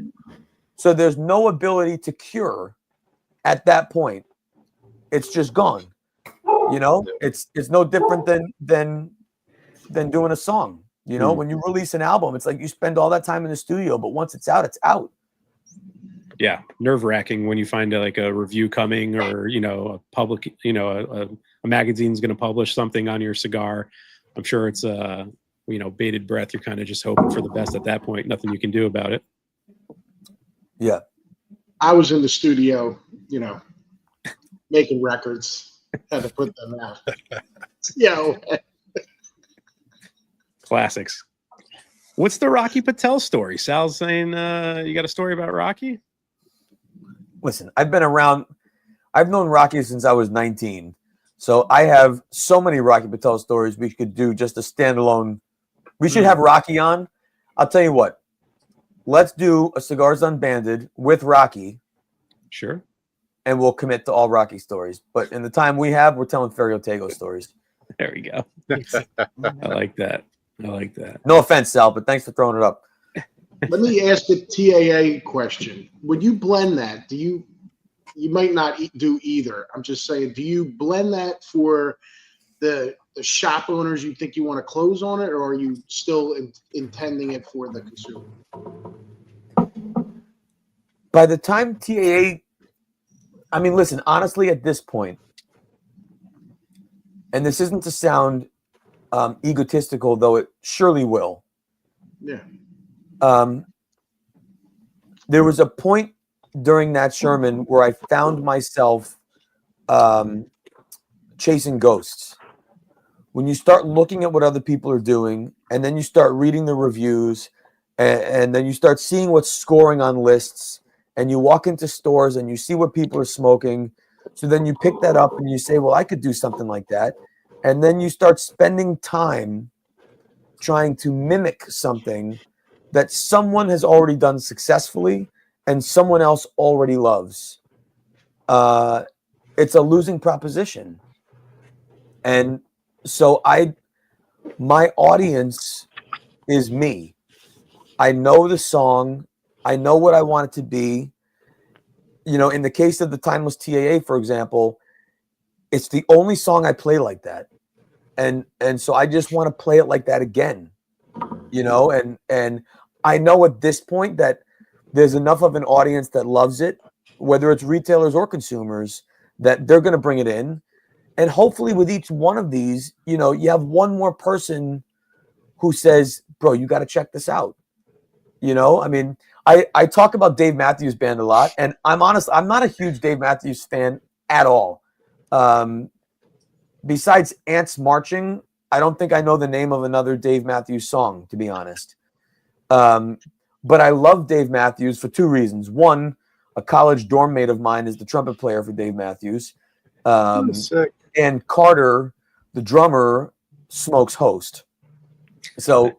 S3: So there's no ability to cure at that point. It's just gone. It's no different than doing a song. When you release an album, it's like you spend all that time in the studio, but once it's out, it's out.
S1: Yeah, nerve-wracking when you find a review coming, or a public, a magazine's going to publish something on your cigar. I'm sure it's bated breath. You're kind of just hoping for the best at that point. Nothing you can do about it.
S3: Yeah,
S4: I was in the studio, making records. Had to put them out.
S1: Classics. What's the Rocky Patel story? Sal's saying you got a story about Rocky?
S3: Listen, I've known Rocky since I was 19. So I have so many Rocky Patel stories. We could do just a standalone. We should have Rocky on. I'll tell you what. Let's do a Cigars Unbanded with Rocky.
S1: Sure.
S3: And we'll commit to all Rocky stories. But in the time we have, we're telling Ferio Tego stories.
S1: There we go. I like that.
S3: No offense, Sal, but thanks for throwing it up.
S4: Let me ask the TAA question. Would you blend that? You might not do either. I'm just saying, do you blend that for the shop owners you think you want to close on it, or are you still intending it for the consumer?
S3: By the time TAA, I mean, listen, honestly, at this point, and this isn't to sound egotistical, though it surely will.
S4: Yeah.
S3: There was a point during Nat Sherman where I found myself chasing ghosts. When you start looking at what other people are doing, and then you start reading the reviews, and then you start seeing what's scoring on lists, and you walk into stores and you see what people are smoking. So then you pick that up and you say, well, I could do something like that. And then you start spending time trying to mimic something that someone has already done successfully and someone else already loves. It's a losing proposition. And so my audience is me. I know the song. I know what I want it to be. In the case of the Timeless TAA, for example, it's the only song I play like that. And so I just want to play it like that again, and I know at this point that there's enough of an audience that loves it, whether it's retailers or consumers, that they're going to bring it in. And hopefully with each one of these, you know, you have one more person who says, bro, you got to check this out. You know, I mean, I talk about Dave Matthews Band a lot, and I'm honest, I'm not a huge Dave Matthews fan at all. Besides Ants Marching, I don't think I know the name of another Dave Matthews song, to be honest. But I love Dave Matthews for two reasons. One, a college dorm mate of mine is the trumpet player for Dave Matthews. And Carter, the drummer, smokes Host. So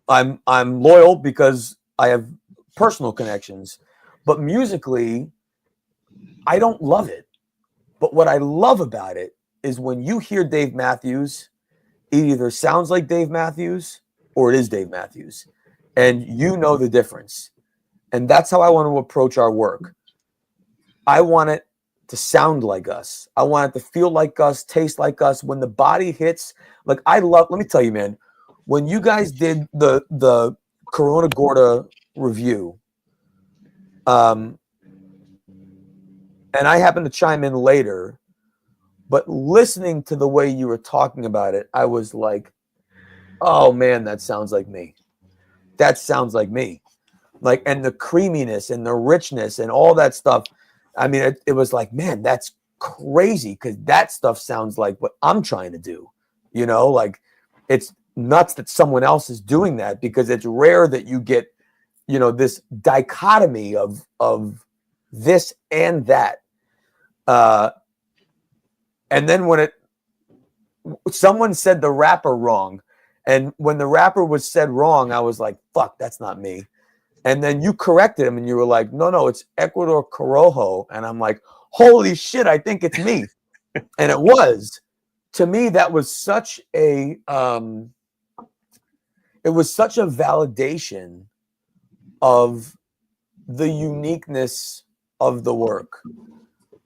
S3: I'm loyal because I have personal connections. But musically, I don't love it. But what I love about it is when you hear Dave Matthews, it either sounds like Dave Matthews or it is Dave Matthews. And you know the difference. And that's how I want to approach our work. I want it to sound like us. I want it to feel like us, taste like us. When the body hits, like let me tell you, man, when you guys did the Corona Gorda review, and I happened to chime in later, but listening to the way you were talking about it, I was like, oh man, that sounds like me. That sounds like me. Like, and the creaminess and the richness and all that stuff. I mean, it was like, man, that's crazy because that stuff sounds like what I'm trying to do. You know, like it's nuts that someone else is doing that because it's rare that you get, you know, this dichotomy of this and that. And then when someone said the rapper wrong, and when the rapper was said wrong, I was like, fuck, that's not me. And then you corrected him and you were like, no, it's Ecuador Corojo. And I'm like, holy shit, I think it's me. And it was. To me, that was such a validation of the uniqueness of the work,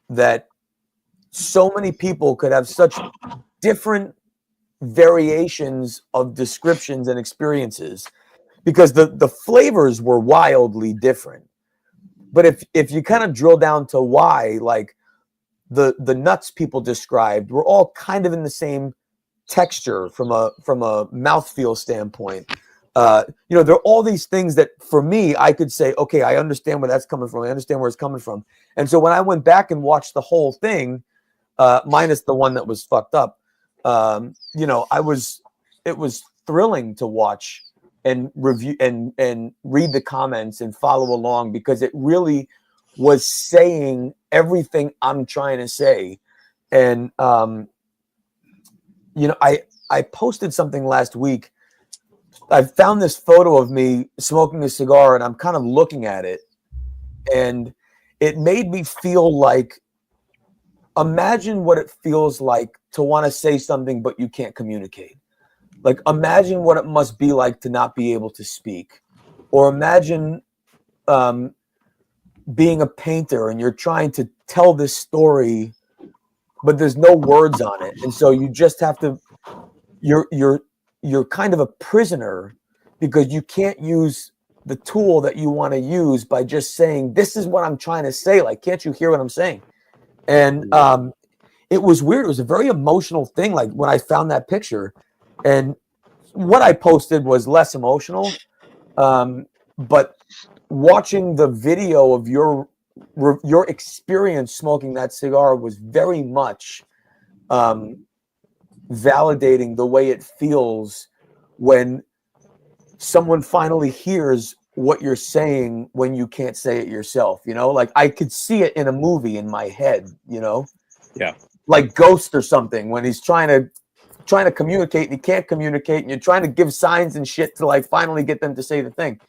S3: that so many people could have such different variations of descriptions and experiences because the flavors were wildly different. But if you kind of drill down to why, like the nuts people described were all kind of in the same texture from a mouthfeel standpoint. You know, there are all these things that for me, I could say, okay, I understand where that's coming from. I understand where it's coming from. And so when I went back and watched the whole thing, minus the one that was fucked up, you know, it was thrilling to watch and review and read the comments and follow along because it really was saying everything I'm trying to say. And, you know, I posted something last week. I found this photo of me smoking a cigar and I'm kind of looking at it and it made me feel like, imagine what it feels like to want to say something, but you can't communicate. Like, imagine what it must be like to not be able to speak. Or imagine being a painter and you're trying to tell this story, but there's no words on it. And so you just have to, you're kind of a prisoner because you can't use the tool that you want to use by just saying, this is what I'm trying to say. Like, can't you hear what I'm saying? And it was weird. It was a very emotional thing. Like when I found that picture, and what I posted was less emotional. But watching the video of your experience smoking that cigar was very much validating the way it feels when someone finally hears what you're saying when you can't say it yourself. You know, like I could see it in a movie in my head, you know?
S1: Yeah.
S3: Like Ghost or something, when he's trying to communicate and he can't communicate and you're trying to give signs and shit to like finally get them to say the thing.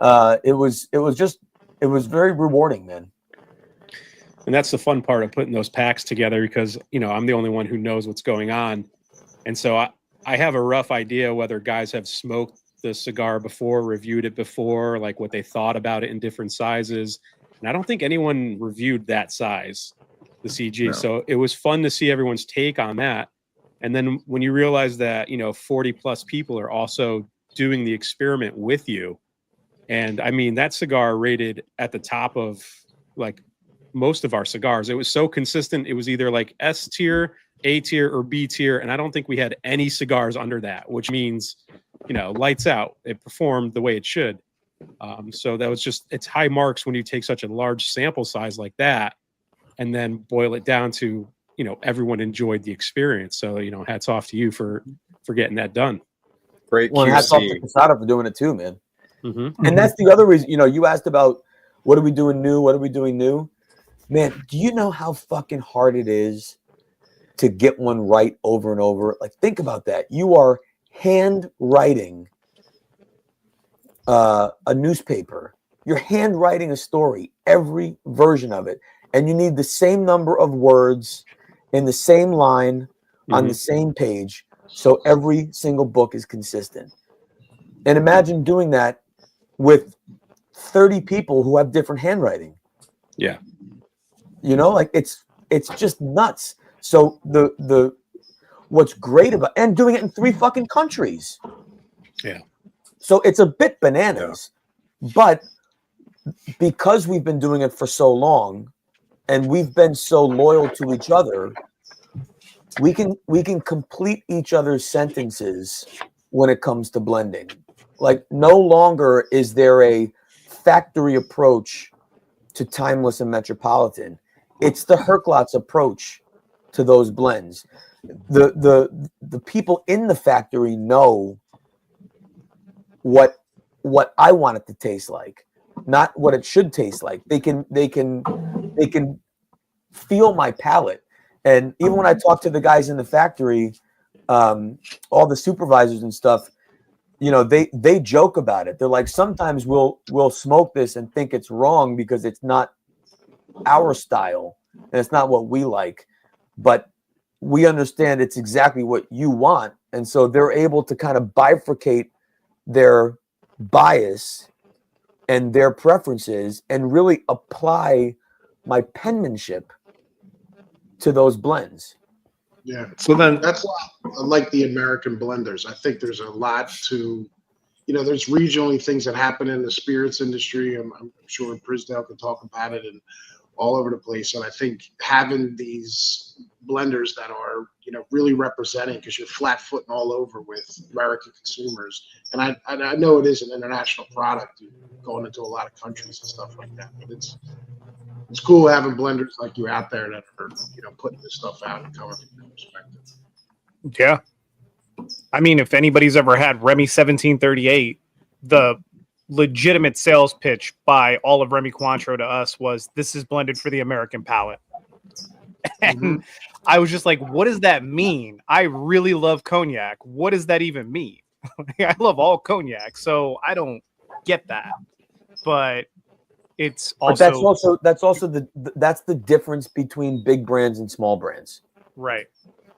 S3: It was very rewarding, man.
S1: And that's the fun part of putting those packs together because, you know, I'm the only one who knows what's going on. And so I have a rough idea whether guys have smoked the cigar before, reviewed it before, like what they thought about it in different sizes. And I don't think anyone reviewed that size, the CG. No. So it was fun to see everyone's take on that. And then when you realize that, you know, 40 plus people are also doing the experiment with you. And I mean, that cigar rated at the top of like most of our cigars. It was so consistent. It was either like S tier, A tier, or B tier, and I don't think we had any cigars under that, which means, lights out. It performed the way it should. So that was just, it's high marks when you take such a large sample size like that and then boil it down to, everyone enjoyed the experience. So, hats off to you for getting that done.
S2: Great
S3: Well, hats off to
S2: QC.
S3: Casada for doing it too, man.
S1: Mm-hmm.
S3: And that's the other reason, you asked about what are we doing new? What are we doing new? Man, do you know how fucking hard it is to get one right over and over? Like, think about that. You are handwriting a newspaper. You're handwriting a story, every version of it. And you need the same number of words in the same line on the same page. So every single book is consistent. And imagine doing that with 30 people who have different handwriting.
S1: Yeah.
S3: Like it's just nuts. So the what's great about, and doing it in 3 fucking countries.
S1: Yeah.
S3: So it's a bit bananas. Yeah. But because we've been doing it for so long and we've been so loyal to each other, we can complete each other's sentences when it comes to blending. Like, no longer is there a factory approach to Timeless and Metropolitan. It's the Herklots approach to those blends. The people in the factory know what I want it to taste like, not what it should taste like. They can feel my palate. And even when I talk to the guys in the factory, all the supervisors and stuff, they joke about it. They're like, sometimes we'll smoke this and think it's wrong because it's not our style and it's not what we like, but we understand it's exactly what you want. And so they're able to kind of bifurcate their bias and their preferences and really apply my penmanship to those blends.
S4: Yeah.
S7: So then
S4: That's why I like the American blenders. I think there's a lot to, there's regionally things that happen in the spirits industry. I'm sure Prisdale could talk about it and all over the place. And I think having these blenders that are, really representing, because you're flat footing all over with American consumers. And I know it is an international product going into a lot of countries and stuff like that, but it's cool having blenders like you out there that are, putting this stuff out and coming from your perspective.
S9: Yeah. I mean, if anybody's ever had Remy 1738, the legitimate sales pitch by all of Remy Cointreau to us was, this is blended for the American palate. And I was just like, what does that mean? I really love cognac. What does that even mean? I love all cognac, so I don't get that. But it's also,
S3: that's also the difference between big brands and small brands.
S9: Right.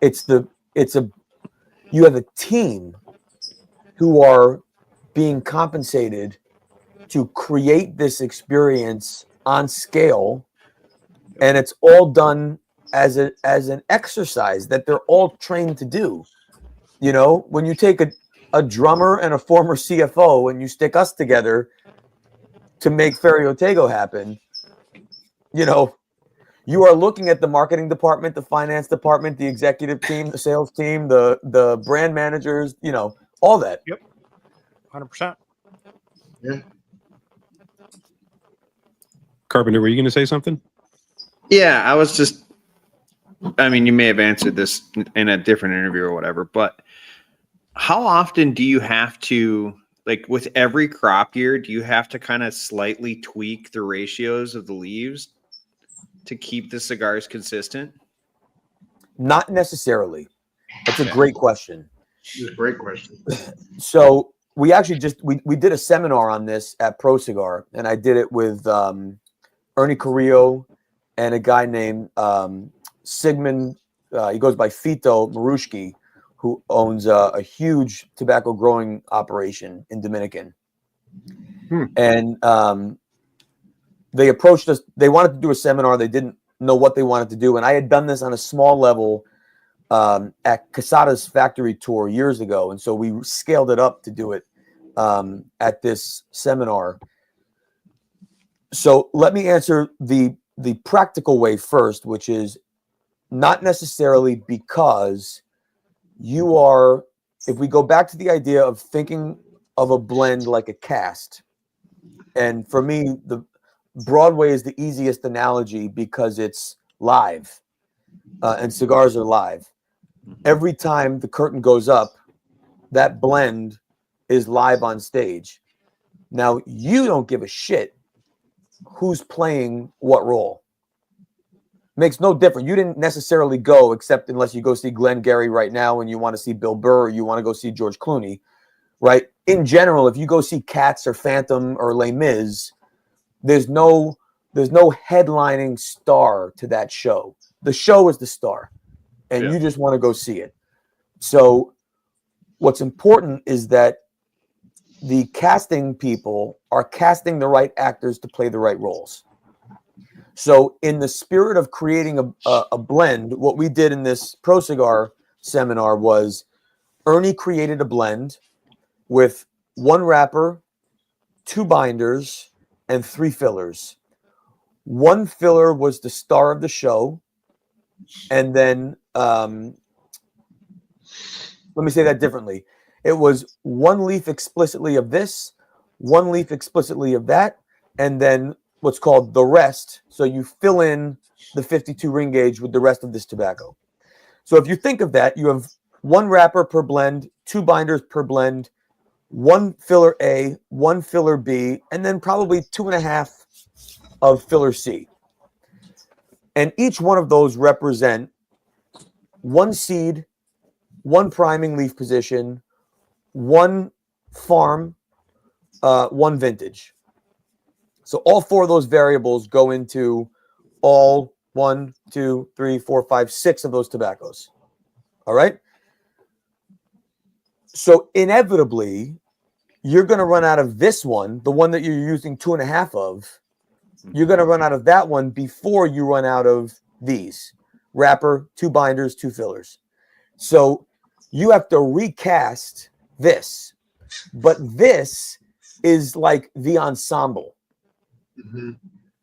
S3: You have a team who are being compensated to create this experience on scale, and it's all done as an exercise that they're all trained to do. When you take a drummer and a former CFO and you stick us together to make Ferio Tego happen, you are looking at the marketing department, the finance department, the executive team, the sales team, the brand managers, all that.
S9: Yep. 100%.
S4: Yeah.
S1: Carpenter, were you going to say something?
S7: Yeah, I was just, you may have answered this in a different interview or whatever, but how often do you have to, like with every crop year, do you have to kind of slightly tweak the ratios of the leaves to keep the cigars consistent?
S3: Not necessarily. That's a great question.
S4: It's a great question.
S3: So we actually we did a seminar on this at Pro Cigar, and I did it with Ernie Carrillo and a guy named Sigmund. He goes by Fito Marushki, who owns a huge tobacco growing operation in Dominican. And they approached us. They wanted to do a seminar. They didn't know what they wanted to do. And I had done this on a small level at Casada's factory tour years ago. And so we scaled it up to do it at this seminar. So let me answer the the practical way first, which is not necessarily because you are, if we go back to the idea of thinking of a blend like a cast, and for me, the Broadway is the easiest analogy because it's live, and cigars are live. Every time the curtain goes up, that blend is live on stage. Now, you don't give a shit who's playing what role. Makes no difference. You didn't necessarily go, except unless you go see Glenn Gary right now and you want to see Bill Burr or you want to go see George Clooney, right? In general, if you go see Cats or Phantom or Les Mis, there's no headlining star to that show. The show is the star, and you just want to go see it. So what's important is that the casting people are casting the right actors to play the right roles. So in the spirit of creating a blend, what we did in this Pro Cigar seminar was Ernie created a blend with 1 wrapper, 2 binders, and 3 fillers. 1 filler was the star of the show. And then, let me say that differently. It was 1 leaf explicitly of this, 1 leaf explicitly of that, and then what's called the rest. So you fill in the 52 ring gauge with the rest of this tobacco. So if you think of that, you have 1 wrapper per blend, 2 binders per blend, 1 filler A, 1 filler B, and then probably 2.5 of filler C. And each one of those represent 1 seed, 1 priming leaf position, 1 farm, 1 vintage. So all 4 of those variables go into all 1, 2, 3, 4, 5, 6 of those tobaccos. All right. So inevitably, you're going to run out of this one, the one that you're using 2.5 of. You're going to run out of that one before you run out of these. Wrapper, 2 binders, 2 fillers. So you have to recast this. But this is like the ensemble. Mm-hmm.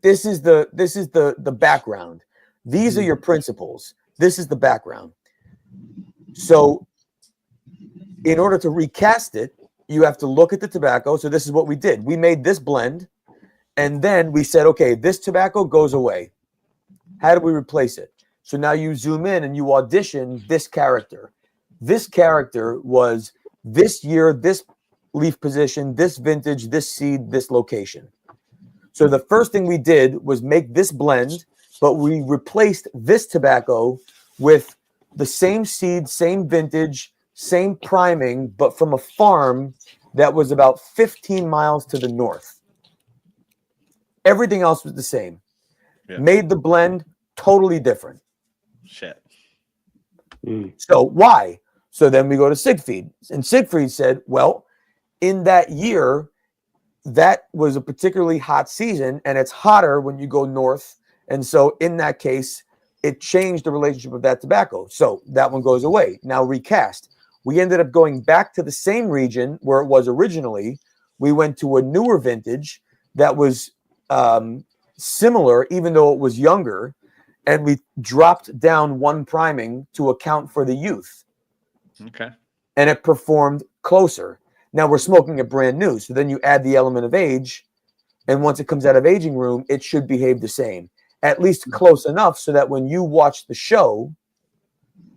S3: This is the background. These are your principles. This is the background. So in order to recast it, you have to look at the tobacco. So this is what we did. We made this blend, and then we said, okay, this tobacco goes away. How do we replace it? So now you zoom in and you audition this character. This character was this year, this leaf position, this vintage, this seed, this location. So the first thing we did was make this blend, but we replaced this tobacco with the same seed, same vintage, same priming, but from a farm that was about 15 miles to the north. Everything else was the same. Yeah. Made the blend totally different.
S7: Shit.
S3: So why? So then we go to Siegfried. And Siegfried said, well, in that year, that was a particularly hot season, and it's hotter when you go north. And so in that case, it changed the relationship of that tobacco. So that one goes away. Now recast. We ended up going back to the same region where it was originally. We went to a newer vintage that was similar, even though it was younger. And we dropped down 1 priming to account for the youth.
S7: Okay.
S3: And it performed closer. Now we're smoking it brand new. So then you add the element of age. And once it comes out of aging room, it should behave the same. At least close enough so that when you watch the show,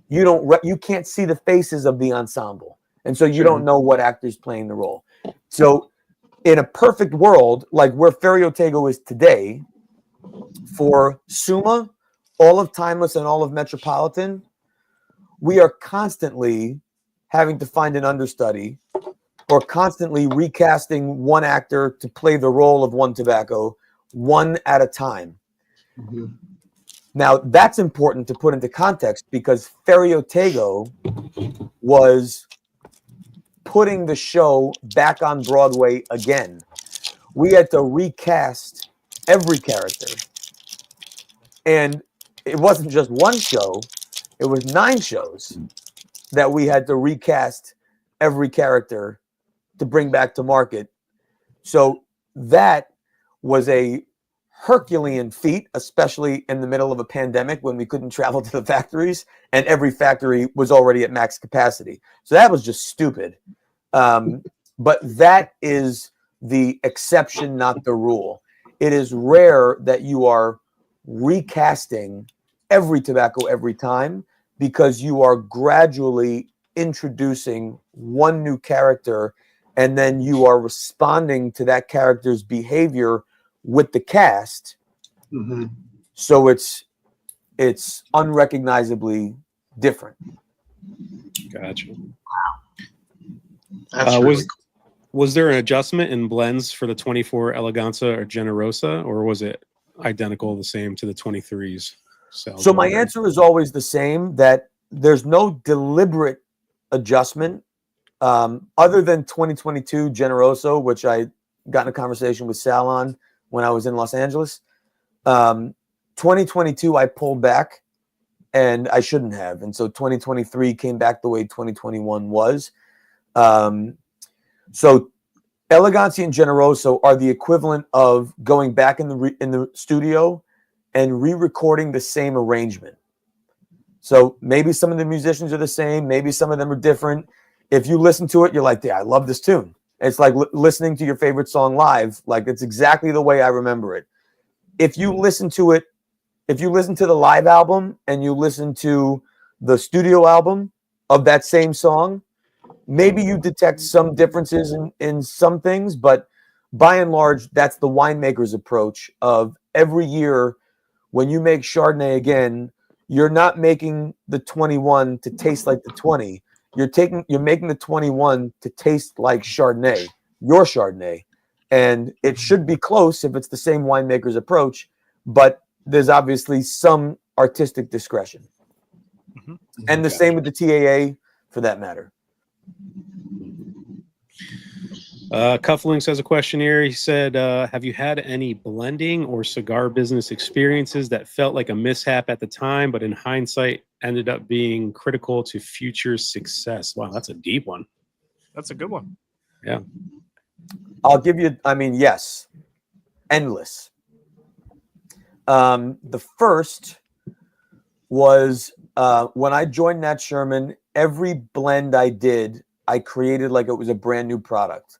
S3: you can't see the faces of the ensemble. And so you don't know what actor's playing the role. So in a perfect world, like where Ferio Tego is today, for Summa, all of Timeless and all of Metropolitan, we are constantly having to find an understudy or constantly recasting 1 actor to play the role of 1 tobacco, 1 at a time. Mm-hmm. Now, that's important to put into context because Ferio Tego was putting the show back on Broadway again. We had to recast every character. And it wasn't just 1 show, it was 9 shows that we had to recast every character to bring back to market. So that was a Herculean feat, especially in the middle of a pandemic when we couldn't travel to the factories and every factory was already at max capacity. So that was just stupid. But that is the exception, not the rule. It is rare that you are recasting every tobacco every time, because you are gradually introducing one new character and then you are responding to that character's behavior with the cast.
S4: Mm-hmm.
S3: So it's unrecognizably different.
S1: Gotcha.
S4: That's really cool.
S1: Was there an adjustment in blends for the 24 Elegancia or Generosa, or was it identical, the same to the 23s?
S3: So my answer is always the same, that there's no deliberate adjustment other than 2022 Generoso, which I got in a conversation with Sal on when I was in Los Angeles. 2022, I pulled back, and I shouldn't have. And so 2023 came back the way 2021 was. So Elegancia and Generoso are the equivalent of going back in the studio and re-recording the same arrangement. So maybe some of the musicians are the same, maybe some of them are different. If you listen to it, you're like, yeah, I love this tune. It's like listening to your favorite song live. Like, it's exactly the way I remember it. If you listen to it, if you listen to the live album and you listen to the studio album of that same song, maybe you detect some differences in some things, but by and large, that's the winemaker's approach of every year. When you make Chardonnay again, you're not making the 21 to taste like the 20. You're making the 21 to taste like Chardonnay, your Chardonnay. And it should be close if it's the same winemaker's approach, but there's obviously some artistic discretion.
S1: Mm-hmm.
S3: And the same with the TAA for that matter.
S1: Cufflinks has a question here. He said, have you had any blending or cigar business experiences that felt like a mishap at the time, but in hindsight ended up being critical to future success? Wow, that's a deep one.
S9: That's a good one.
S1: Yeah.
S3: I'll give you, yes, endless. The first was when I joined Nat Sherman, every blend I did, I created like it was a brand new product.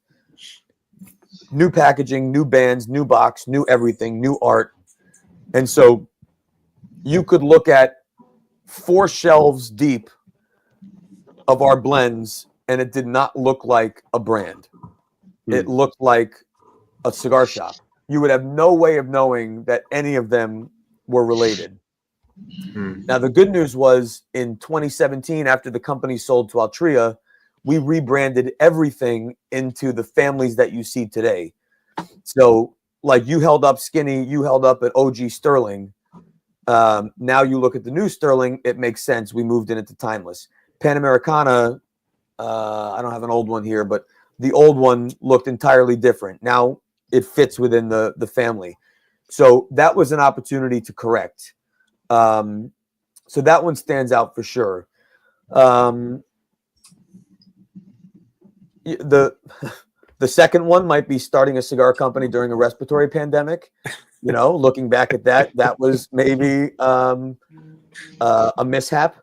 S3: New packaging, new bands, new box, new everything, new art. And so you could look at 4 shelves deep of our blends, and it did not look like a brand. It looked like a cigar shop. You would have no way of knowing that any of them were related. Now, the good news was in 2017, after the company sold to Altria, we rebranded everything into the families that you see today. So, like, you held up Skinny, you held up at OG Sterling. Now you look at the new Sterling, it makes sense. We moved it into Timeless. Panamericana, I don't have an old one here, but the old one looked entirely different. Now it fits within the family. So that was an opportunity to correct. So that one stands out for sure. The second one might be starting a cigar company during a respiratory pandemic. You know, looking back at that was maybe a mishap.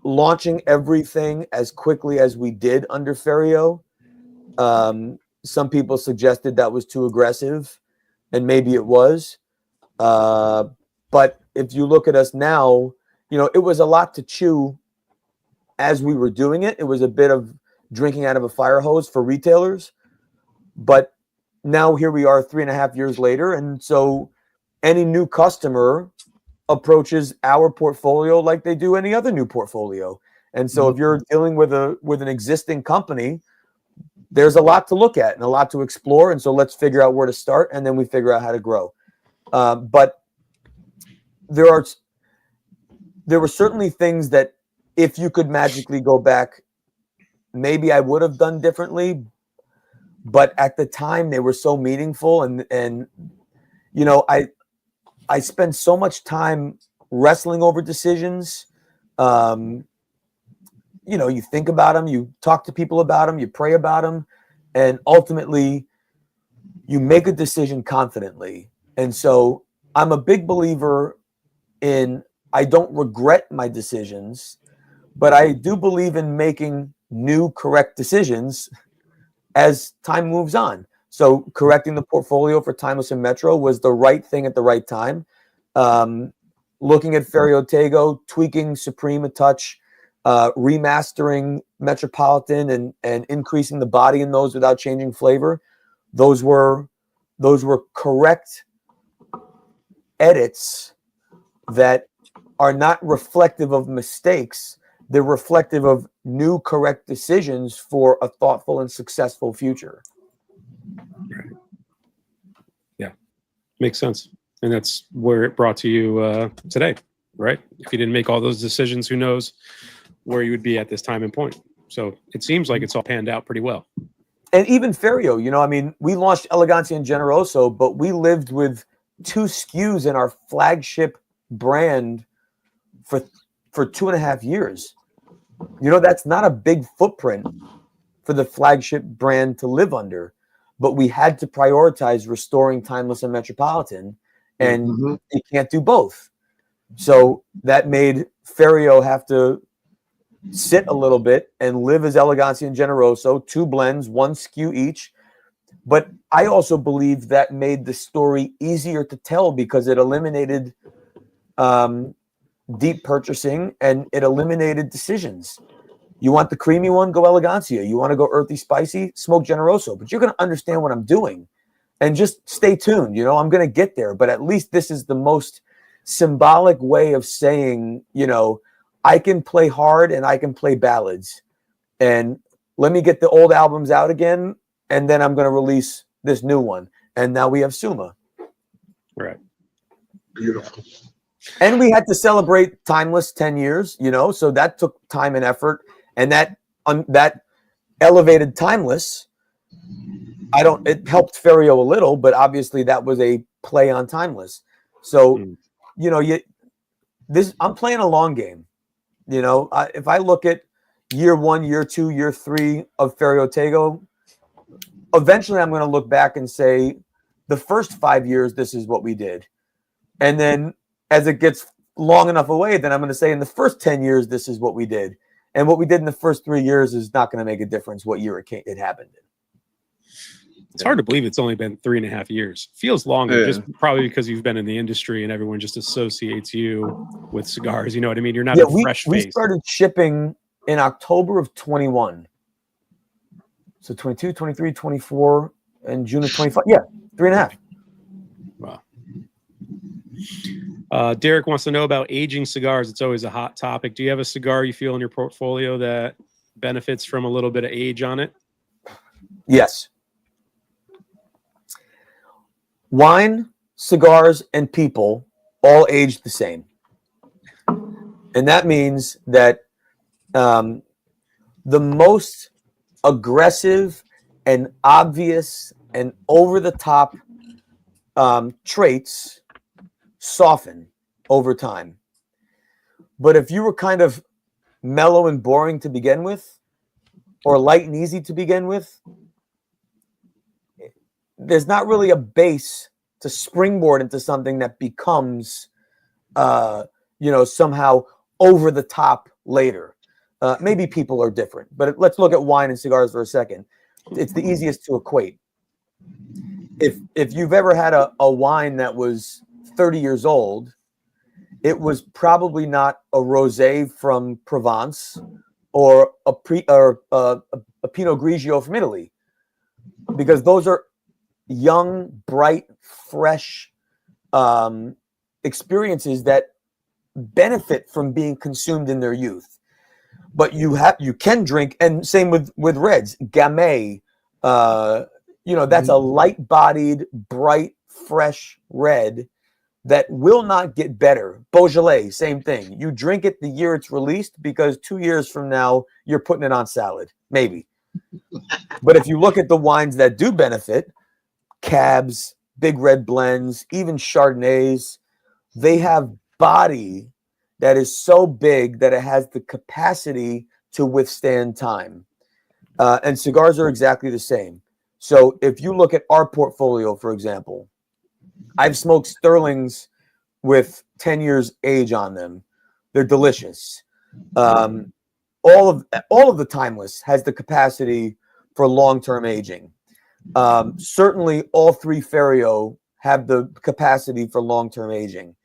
S3: Launching everything as quickly as we did under Ferio. Some people suggested that was too aggressive, and maybe it was. But if you look at us now, you know, it was a lot to chew as we were doing it. It was a bit of drinking out of a fire hose for retailers. But now here we are 3.5 years later. And so any new customer approaches our portfolio like they do any other new portfolio. And so if you're dealing with an existing company, there's a lot to look at and a lot to explore. And so let's figure out where to start, and then we figure out how to grow. But there were certainly things that if you could magically go back, maybe I would have done differently. But at the time, they were so meaningful. And you know, I spend so much time wrestling over decisions. You know, you think about them, you talk to people about them, you pray about them, and ultimately you make a decision confidently. And so I'm a big believer in I don't regret my decisions, but I do believe in making new correct decisions as time moves on. So correcting the portfolio for Timeless and Metro was the right thing at the right time. Looking at Ferio Tego, tweaking Supreme a touch, remastering Metropolitan and increasing the body in those without changing flavor. Those were correct edits that are not reflective of mistakes. They're reflective of new correct decisions for a thoughtful and successful future.
S1: Yeah, makes sense. And that's where it brought to you today, right? If you didn't make all those decisions, who knows where you would be at this time and point. So it seems like it's all panned out pretty well.
S3: And even Ferio, you know, I mean, we launched Elegancia and Generoso, but we lived with 2 SKUs in our flagship brand for 2.5 years. You know, that's not a big footprint for the flagship brand to live under, but we had to prioritize restoring Timeless and Metropolitan, and you can't do both. So that made Ferio have to sit a little bit and live as Elegancia and Generoso, 2 blends, 1 SKU each. But I also believe that made the story easier to tell because it eliminated deep purchasing and it eliminated decisions. You want the creamy one, go Elegancia. You want to go earthy, spicy, smoke Generoso. But you're going to understand what I'm doing. And just stay tuned. You know, I'm going to get there. But at least this is the most symbolic way of saying, you know, I can play hard and I can play ballads. And let me get the old albums out again. And then I'm going to release this new one. And now we have Summa.
S1: Right.
S4: Beautiful.
S3: And we had to celebrate Timeless 10 years, you know, so that took time and effort. And that elevated Timeless, it helped Ferio a little, but obviously that was a play on Timeless. So, you know, I'm playing a long game. You know, if I look at year 1, year 2, year 3 of Ferio Tego, eventually I'm going to look back and say, the first 5 years, this is what we did. And then as it gets long enough away, then I'm going to say in the first 10 years, this is what we did. And what we did in the first 3 years is not going to make a difference what year it happened in.
S1: It's hard to believe it's only been 3.5 years. Feels longer, just probably because you've been in the industry and everyone just associates you with cigars. You know what I mean? You're not a fresh face.
S3: We started shipping in October of 21. So 22, 23, 24, and June of 25. Yeah, 3.5.
S1: Wow. Derek wants to know about aging cigars. It's always a hot topic. Do you have a cigar you feel in your portfolio that benefits from a little bit of age on it?
S3: Yes. Wine, cigars, and people all age the same. And that means that the most aggressive and obvious and over-the-top traits soften over time. But if you were kind of mellow and boring to begin with, or light and easy to begin with, there's not really a base to springboard into something that becomes, somehow over the top later. Maybe people are different, but let's look at wine and cigars for a second. It's the easiest to equate. If you've ever had a wine that was 30 years old, it was probably not a rosé from Provence or a Pinot Grigio from Italy, because those are young, bright, fresh experiences that benefit from being consumed in their youth. But you can drink, and same with reds, Gamay. That's a light-bodied, bright, fresh red that will not get better. Beaujolais, same thing. You drink it the year it's released, because 2 years from now you're putting it on salad, maybe. But if you look at the wines that do benefit, Cabs, big red blends, even Chardonnays, they have body that is so big that it has the capacity to withstand time. And cigars are exactly the same. So if you look at our portfolio, for example, I've smoked Sterlings with 10 years age on them. They're delicious. All of the Timeless has the capacity for long-term aging. Certainly, all three Ferio have the capacity for long-term aging.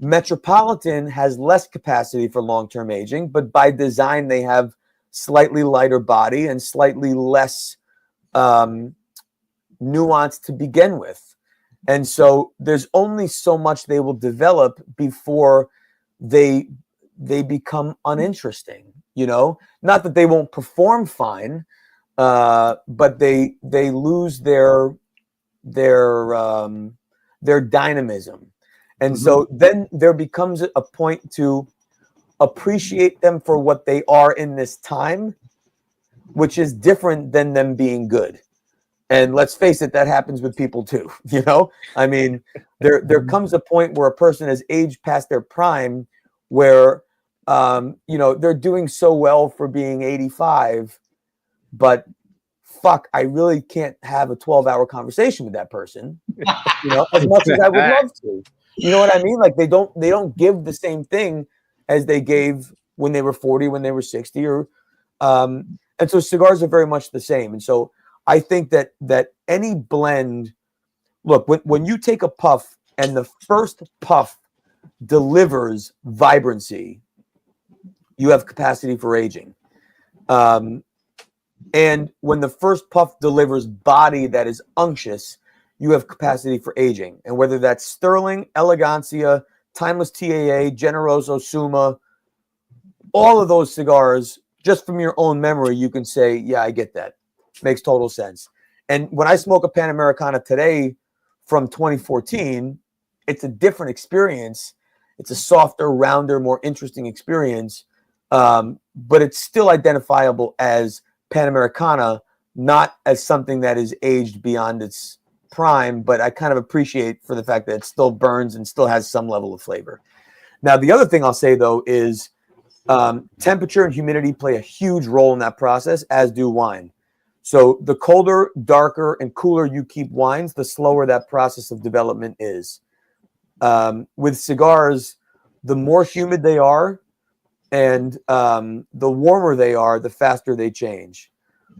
S3: Metropolitan has less capacity for long-term aging, but by design, they have slightly lighter body and slightly less nuance to begin with. And so there's only so much they will develop before they become uninteresting, you know? Not that they won't perform fine, but they lose their dynamism. And so then there becomes a point to appreciate them for what they are in this time, which is different than them being good. And let's face it, that happens with people too. You know, I mean, there comes a point where a person has aged past their prime, where you know, they're doing so well for being 85, but fuck, I really can't have a 12-hour conversation with that person, you know, as much as I would love to. You know what I mean? Like they don't give the same thing as they gave when they were 40, when they were 60, or and so cigars are very much the same. And so I think that any blend, look, when you take a puff and the first puff delivers vibrancy, you have capacity for aging. And when the first puff delivers body that is unctuous, you have capacity for aging. And whether that's Sterling, Elegancia, Timeless TAA, Generoso, Summa, all of those cigars, just from your own memory, you can say, yeah, I get that. Makes total sense. And when I smoke a Panamericana today from 2014, it's a different experience. It's a softer, rounder, more interesting experience. But it's still identifiable as Panamericana, not as something that is aged beyond its prime, but I kind of appreciate for the fact that it still burns and still has some level of flavor. Now, the other thing I'll say, though, is temperature and humidity play a huge role in that process, as do wine. So the colder, darker, and cooler you keep wines, the slower that process of development is. With cigars, the more humid they are and the warmer they are, the faster they change.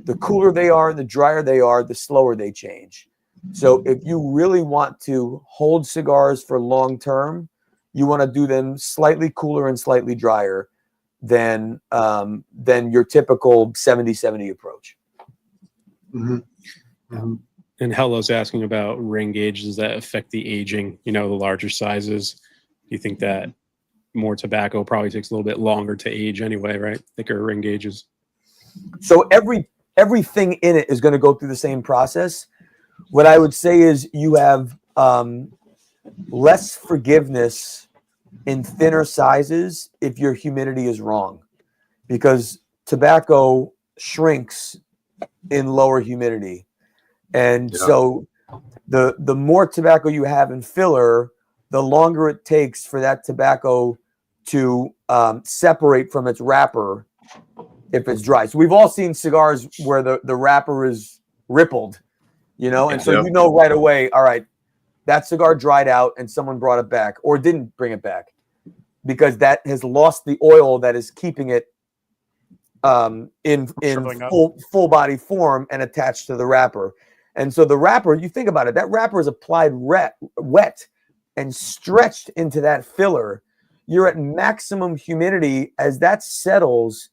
S3: The cooler they are, the drier they are, the slower they change. So if you really want to hold cigars for long term, you want to do them slightly cooler and slightly drier than your typical 70-70 approach.
S1: And Hello's asking about ring gauge. Does that affect the aging? You know, the larger sizes. You think that more tobacco probably takes a little bit longer to age anyway, right? Thicker ring gauges.
S3: So everything in it is going to go through the same process. What I would say is you have less forgiveness in thinner sizes if your humidity is wrong, because tobacco shrinks in lower humidity. And so the more tobacco you have in filler, the longer it takes for that tobacco to separate from its wrapper if it's dry. So we've all seen cigars where the wrapper is rippled, you know, and so you know right away, all right, that cigar dried out and someone brought it back or didn't bring it back, because that has lost the oil that is keeping it in full body form and attached to the wrapper. And so the wrapper, you think about it, that wrapper is applied wet and stretched into that filler. You're at maximum humidity. As that settles,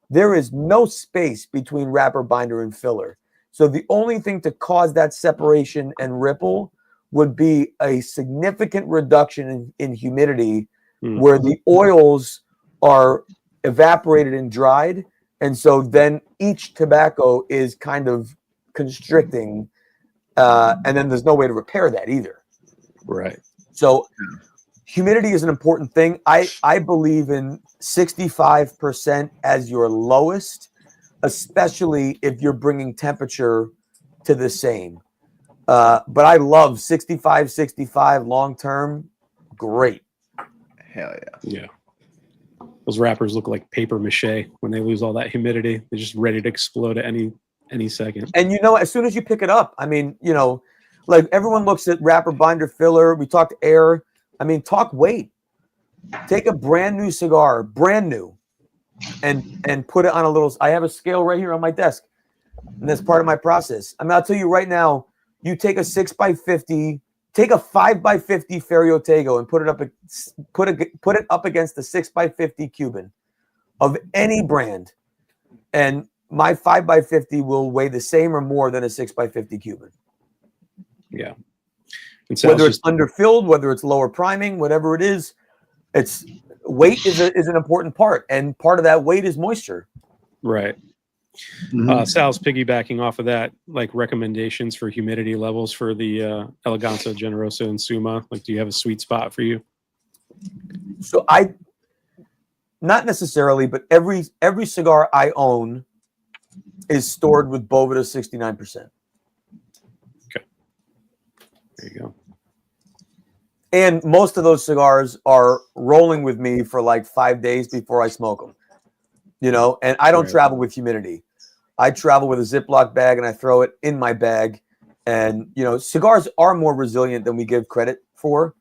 S3: there is no space between wrapper, binder, and filler. So the only thing to cause that separation and ripple would be a significant reduction in humidity, where the oils are evaporated and dried. And so then each tobacco is kind of constricting, and then there's no way to repair that either.
S1: Right.
S3: So humidity is an important thing. I believe in 65% as your lowest, especially if you're bringing temperature to the same. But I love 65 long term. Great.
S7: Hell yeah.
S1: Yeah. Those wrappers look like paper mache when they lose all that humidity. They're just ready to explode at any second.
S3: And you know, as soon as you pick it up, I mean, you know, Like everyone looks at wrapper, binder, filler. We talked air. I mean, talk weight. Take a brand new cigar, brand new, and put it on a little. I have a scale right here on my desk, and that's part of my process. I mean, I'll tell you right now. You take a 6x50, take a 5x50 Ferio Tego, and put it up against the 6x50 Cuban of any brand, and my 5x50 will weigh the same or more than a 6x50 Cuban.
S1: Yeah.
S3: Whether it's underfilled, whether it's lower priming, whatever it is, it's weight is an important part, and part of that weight is moisture.
S1: Right. Sal's piggybacking off of that, like recommendations for humidity levels for the Elegancia, Generoso, and Summa. Like, do you have a sweet spot for you?
S3: So not necessarily, but every cigar I own is stored with Boveda 69%.
S1: Okay. There you go.
S3: And most of those cigars are rolling with me for like 5 days before I smoke them. You know, and I don't travel with humidity. I travel with a Ziploc bag and I throw it in my bag. And, you know, cigars are more resilient than we give credit for.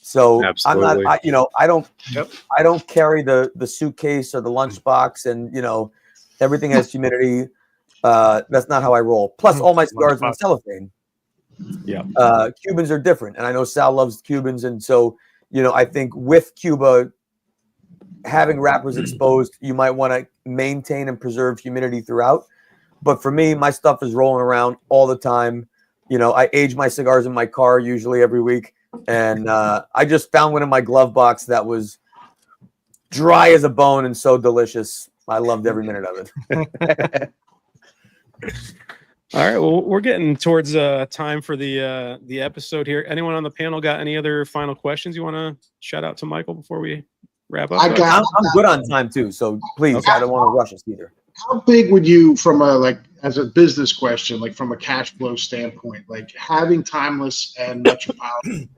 S3: So
S2: Absolutely.
S3: I don't carry the suitcase or the lunchbox and, you know, everything has humidity. That's not how I roll. Plus all my cigars are in cellophane.
S1: Yeah.
S3: Cubans are different. And I know Sal loves Cubans. And so, you know, I think with Cuba, having wrappers exposed, you might want to maintain and preserve humidity throughout. But for me, my stuff is rolling around all the time. You know, I age my cigars in my car usually every week. And I just found one in my glove box that was dry as a bone and so delicious. I loved every minute of it.
S1: All right. Well, we're getting towards time for the episode here. Anyone on the panel got any other final questions you want to shout out to Michael before we wrap up?
S3: I'm good on time too, so please, okay. I don't want to rush us either.
S4: How big would you, from as a business question, like from a cash flow standpoint, like having Timeless and Metropolitan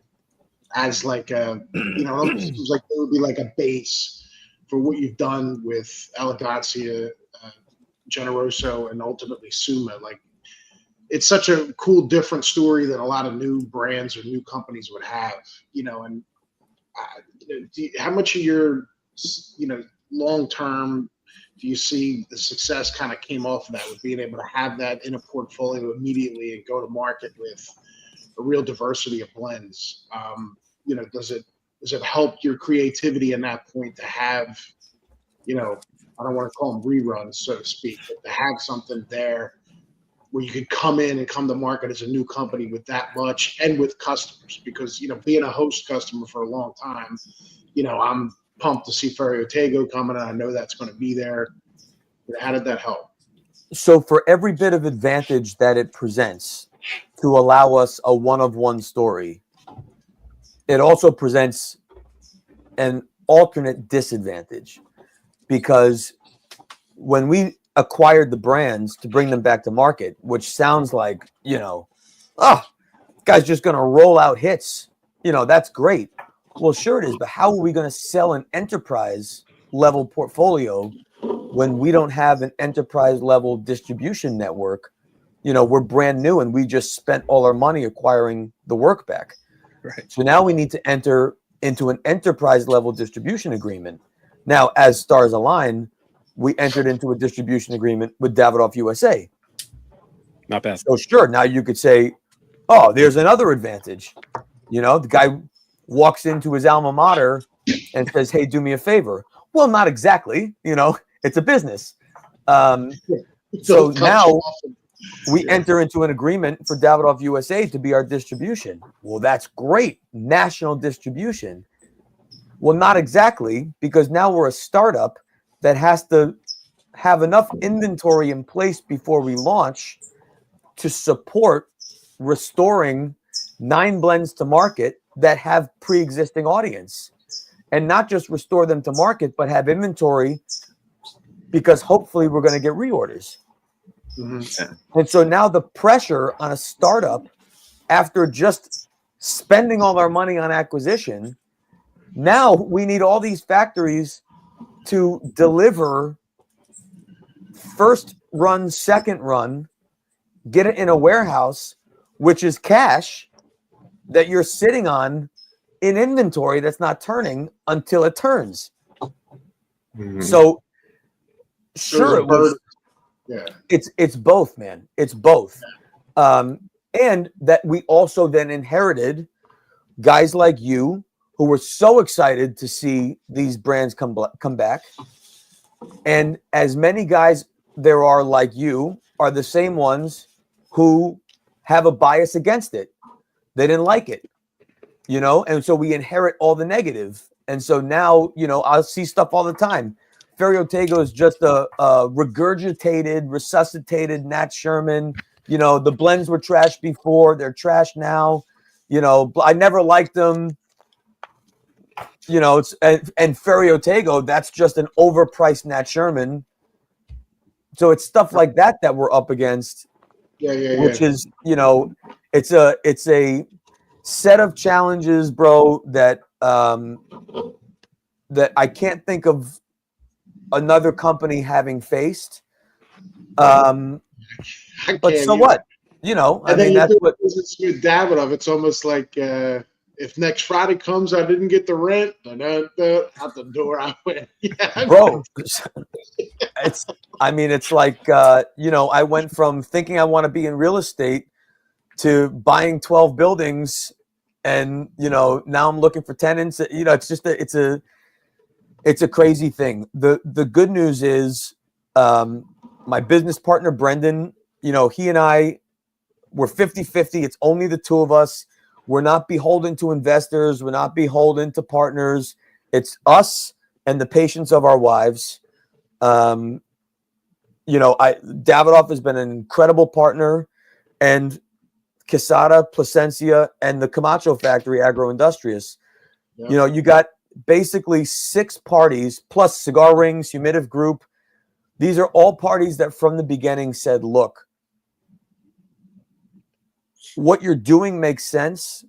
S4: as like a, you know, it seems like there would be like a base for what you've done with Elegancia, Generoso, and ultimately Summa. Like, it's such a cool, different story than a lot of new brands or new companies would have, you know. And how much of your, you know, long term do you see the success kind of came off of that, with being able to have that in a portfolio immediately and go to market with a real diversity of blends? You know, does it help your creativity in that point to have, you know, I don't want to call them reruns, so to speak, but to have something there where you could come in and come to market as a new company with that much and with customers? Because, you know, being a host customer for a long time, you know, I'm pumped to see Ferio Tego coming, and I know that's going to be there. How did that help?
S3: So for every bit of advantage that it presents to allow us a one-of-one story, it also presents an alternate disadvantage, because when we acquired the brands to bring them back to market, which sounds like, you know, guy's just going to roll out hits, you know, that's great. Well, sure it is, but how are we going to sell an enterprise level portfolio when we don't have an enterprise level distribution network? You know, we're brand new and we just spent all our money acquiring the work back.
S1: Right.
S3: So now we need to enter into an enterprise level distribution agreement. Now, as stars align, we entered into a distribution agreement with Davidoff USA.
S1: Not bad.
S3: So sure, now you could say, oh, there's another advantage. You know, the guy walks into his alma mater and says, hey, do me a favor. Well, not exactly. You know, it's a business. So now we enter into an agreement for Davidoff USA to be our distribution. Well, that's great. National distribution. Well, not exactly, because now we're a startup that has to have enough inventory in place before we launch to support restoring 9 blends to market that have pre-existing audience, and not just restore them to market, but have inventory, because hopefully we're going to get reorders. Mm-hmm. And so now the pressure on a startup, after just spending all our money on acquisition, now we need all these factories to deliver first run, second run, get it in a warehouse which is cash that you're sitting on in inventory that's not turning until it turns. So sure, it was.
S4: Yeah,
S3: it's both, man. It's both. And that we also then inherited guys like you who were so excited to see these brands come back. And as many guys there are like you are the same ones who have a bias against it. They didn't like it, you know? And so we inherit all the negative. And so now, you know, I'll see stuff all the time. Ferio Tego is just a regurgitated, resuscitated Nat Sherman. You know, the blends were trash before. They're trash now. You know, I never liked them. You know, it's and Ferio Tego, that's just an overpriced Nat Sherman. So it's stuff like that that we're up against. Which is, you know, it's a set of challenges, bro, that that I can't think of another company having faced. But so what? You know, I mean, that's what
S4: it's with Davidoff. It's almost like if next Friday comes, I didn't get the rent, out the door I went. Yeah,
S3: bro. It's, I mean, it's like, you know, I went from thinking I want to be in real estate to buying 12 buildings, and you know, now I'm looking for tenants. You know, it's just it's a crazy thing. The good news is, my business partner Brendan, you know, he and I, we're 50-50. It's only the two of us. We're not beholden to investors. We're not beholden to partners. It's us and the patience of our wives. You know, Davidoff has been an incredible partner, and Quesada, Plasencia, and the Camacho factory, Agroindustrious. Yep. You know, you got basically 6 parties plus Cigar Rings, Humidiv Group. These are all parties that from the beginning said, look, what you're doing makes sense,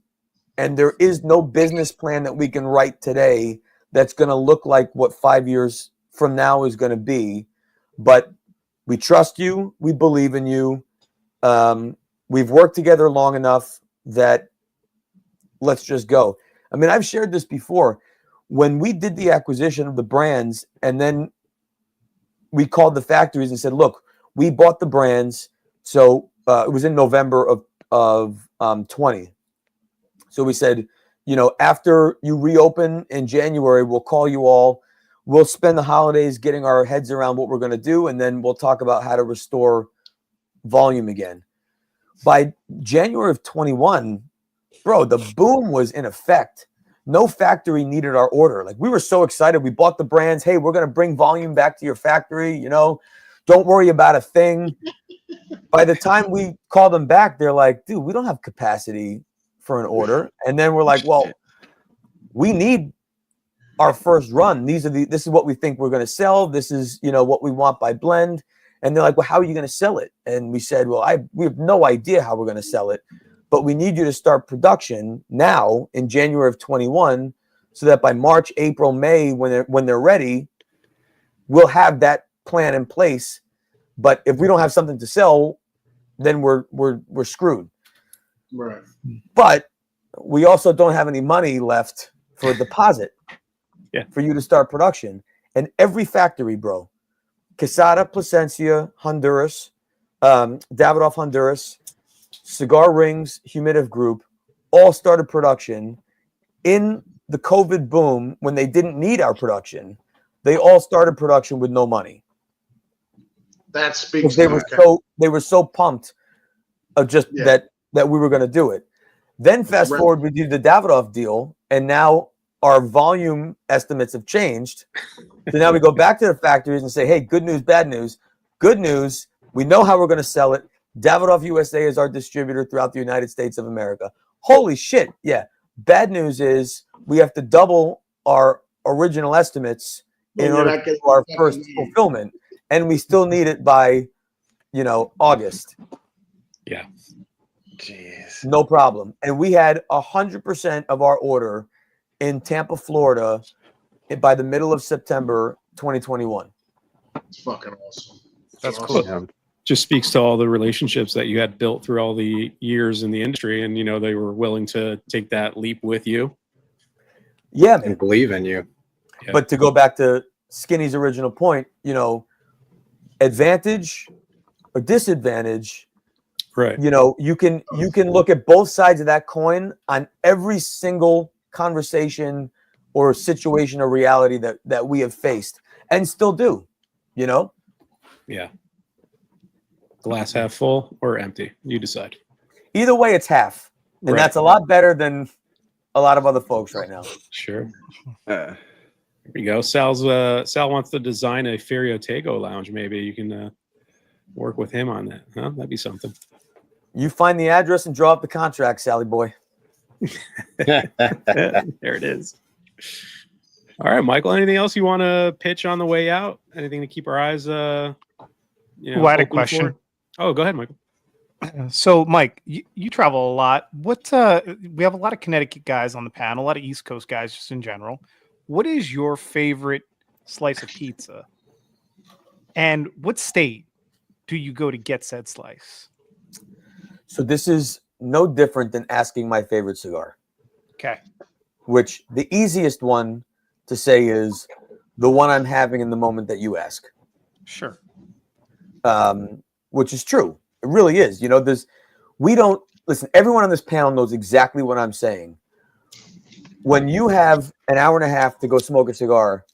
S3: and there is no business plan that we can write today that's going to look like what 5 years from now is going to be. But we trust you. We believe in you. We've worked together long enough that let's just go. I mean, I've shared this before. When we did the acquisition of the brands, and then we called the factories and said, look, we bought the brands. So it was in November of 20. So we said, you know, after you reopen in January, we'll call you all. We'll spend the holidays getting our heads around what we're going to do, and then we'll talk about how to restore volume again. By January of 21, bro, the boom was in effect. No factory needed our order. Like, we were so excited. We bought the brands. Hey, we're going to bring volume back to your factory. You know, don't worry about a thing. By the time we call them back, they're like, dude, we don't have capacity for an order. And then we're like, well, we need our first run. This is what we think we're going to sell. This is, you know, what we want by blend. And they're like, well, how are you going to sell it? And we said, well, we have no idea how we're going to sell it, but we need you to start production now in January of 21, so that by March, April, May, when they're ready, we'll have that plan in place. But if we don't have something to sell, then we're screwed.
S4: Right.
S3: But we also don't have any money left for a deposit. For you to start production. And every factory, bro, Quesada, Plasencia, Honduras, Davidoff, Honduras, Cigar Rings, Humidiv Group, all started production in the COVID boom when they didn't need our production. They all started production with no money.
S4: That speaks.
S3: They were so pumped of just that we were going to do it. Then fast forward, we did the Davidoff deal, and now our volume estimates have changed. So now we go back to the factories and say, hey, good news, bad news. Good news, we know how we're going to sell it. Davidoff USA is our distributor throughout the United States of America. Holy shit, yeah. Bad news is we have to double our original estimates in order to do our first fulfillment. And we still need it by, you know, August.
S1: Yeah.
S7: Jeez.
S3: No problem. And we had 100% of our order in Tampa, Florida, by the middle of September 2021.
S4: It's fucking awesome.
S9: That's cool.
S2: Yeah.
S1: just speaks to all the relationships that you had built through all the years in the industry, and they were willing to take that leap with you.
S3: Yeah, man.
S2: And believe in you.
S1: Yeah.
S3: But to go back to Skinny's original point, advantage or disadvantage,
S1: Right.
S3: you can look at both sides of that coin on every single conversation or situation or reality that we have faced and still do,
S1: Yeah. Glass half full or empty, you decide.
S3: Either way, it's half, and
S1: Right.
S3: that's a lot better than a lot of other folks right now.
S1: Sure. There you go. Sal wants to design a Ferio Tego lounge. Maybe you can work with him on that. Huh? That'd be something.
S3: You find the address and draw up the contract, Sally boy.
S1: There it is. All right, Michael. Anything else you want to pitch on the way out? Anything to keep our eyes?
S9: I had a
S1: open
S9: question.
S1: for? Oh, go ahead, Michael.
S9: So, Mike, you travel a lot. We have a lot of Connecticut guys on the panel, a lot of East Coast guys just in general. What is your favorite slice of pizza? And what state do you go to get said slice?
S3: So this is no different than asking my favorite cigar.
S9: Okay.
S3: Which the easiest one to say is the one I'm having in the moment that you ask.
S9: Sure.
S3: Which is true. It really is. Listen, everyone on this panel knows exactly what I'm saying. When you have an hour and a half to go smoke a cigar,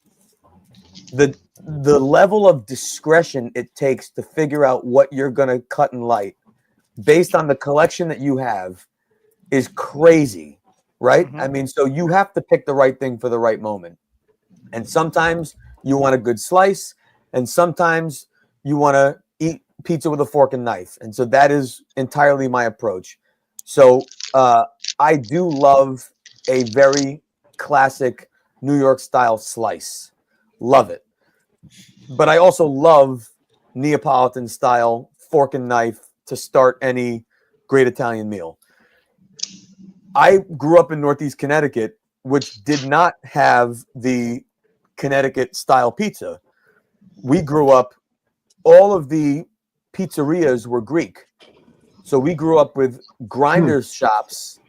S3: the level of discretion it takes to figure out what you're going to cut and light based on the collection that you have is crazy, right?
S9: Mm-hmm.
S3: I mean, so you have to pick the right thing for the right moment. And sometimes you want a good slice, and sometimes you want to eat pizza with a fork and knife. And so that is entirely my approach. So I do love a very classic New York style slice. Love it. But I also love Neapolitan style fork and knife to start any great Italian meal. I grew up in Northeast Connecticut, which did not have the Connecticut style pizza. We grew up, all of the pizzerias were Greek. So we grew up with grinders shops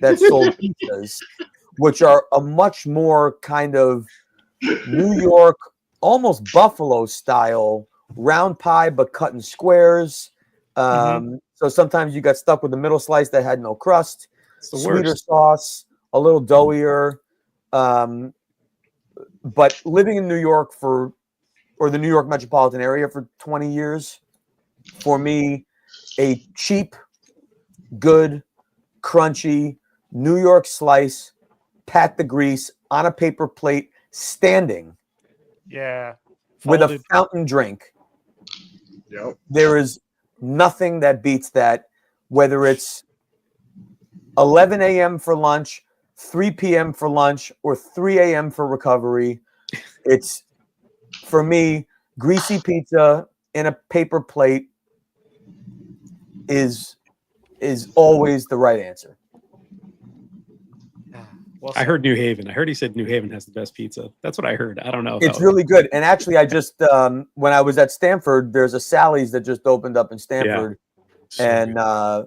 S3: that sold pizzas, which are a much more kind of New York, almost Buffalo style round pie, but cut in squares. So sometimes you got stuck with the middle slice that had no crust, sweeter sauce, a little doughier. But living in New York or the New York metropolitan area for 20 years, for me, a cheap, good, crunchy New York slice, pat the grease on a paper plate, standing.
S9: Yeah.
S3: With a fountain drink.
S4: Yep.
S3: There is nothing that beats that, whether it's 11 a.m. for lunch, 3 p.m. for lunch, or 3 a.m. for recovery. It's, for me, greasy pizza in a paper plate is always the right answer.
S9: Well,
S1: I heard New Haven. I heard he said New Haven has the best pizza. That's what I heard. I don't know.
S3: It's really good. And actually, I just, when I was at Stanford, there's a Sally's that just opened up in Stanford. Yeah. And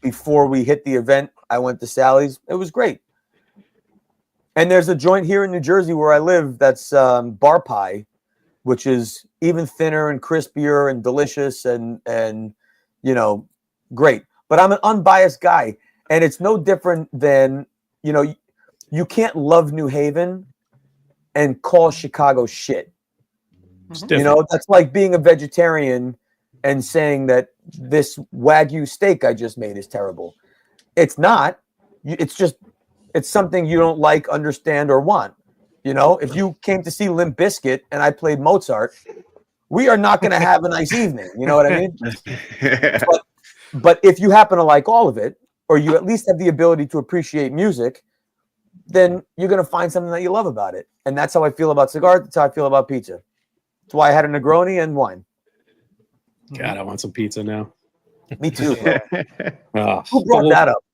S3: before we hit the event, I went to Sally's. It was great. And there's a joint here in New Jersey where I live that's bar pie, which is even thinner and crispier and delicious and great. But I'm an unbiased guy. And it's no different than, you can't love New Haven and call Chicago shit. That's like being a vegetarian and saying that this Wagyu steak I just made is terrible. It's not. It's something you don't like, understand, or want. If you came to see Limp Bizkit and I played Mozart, we are not going to have a nice evening. You know what I mean? But if you happen to like all of it, or you at least have the ability to appreciate music, then you're going to find something that you love about it. And that's how I feel about cigars. That's how I feel about pizza. That's why I had a Negroni and wine.
S1: God, I want some pizza now.
S3: Me too.
S1: Bro.
S3: Who brought that up?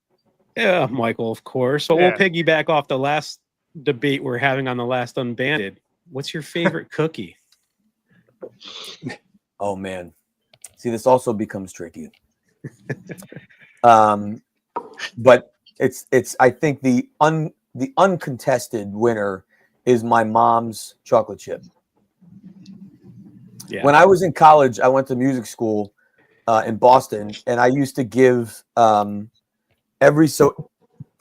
S1: Yeah, Michael, of course. But we'll piggyback off the last debate we're having on the last Unbanded. What's your favorite cookie?
S3: Oh, man. See, this also becomes tricky. But it's I think the uncontested winner is my mom's chocolate chip.
S1: Yeah.
S3: When I was in college, I went to music school in Boston, and I used to give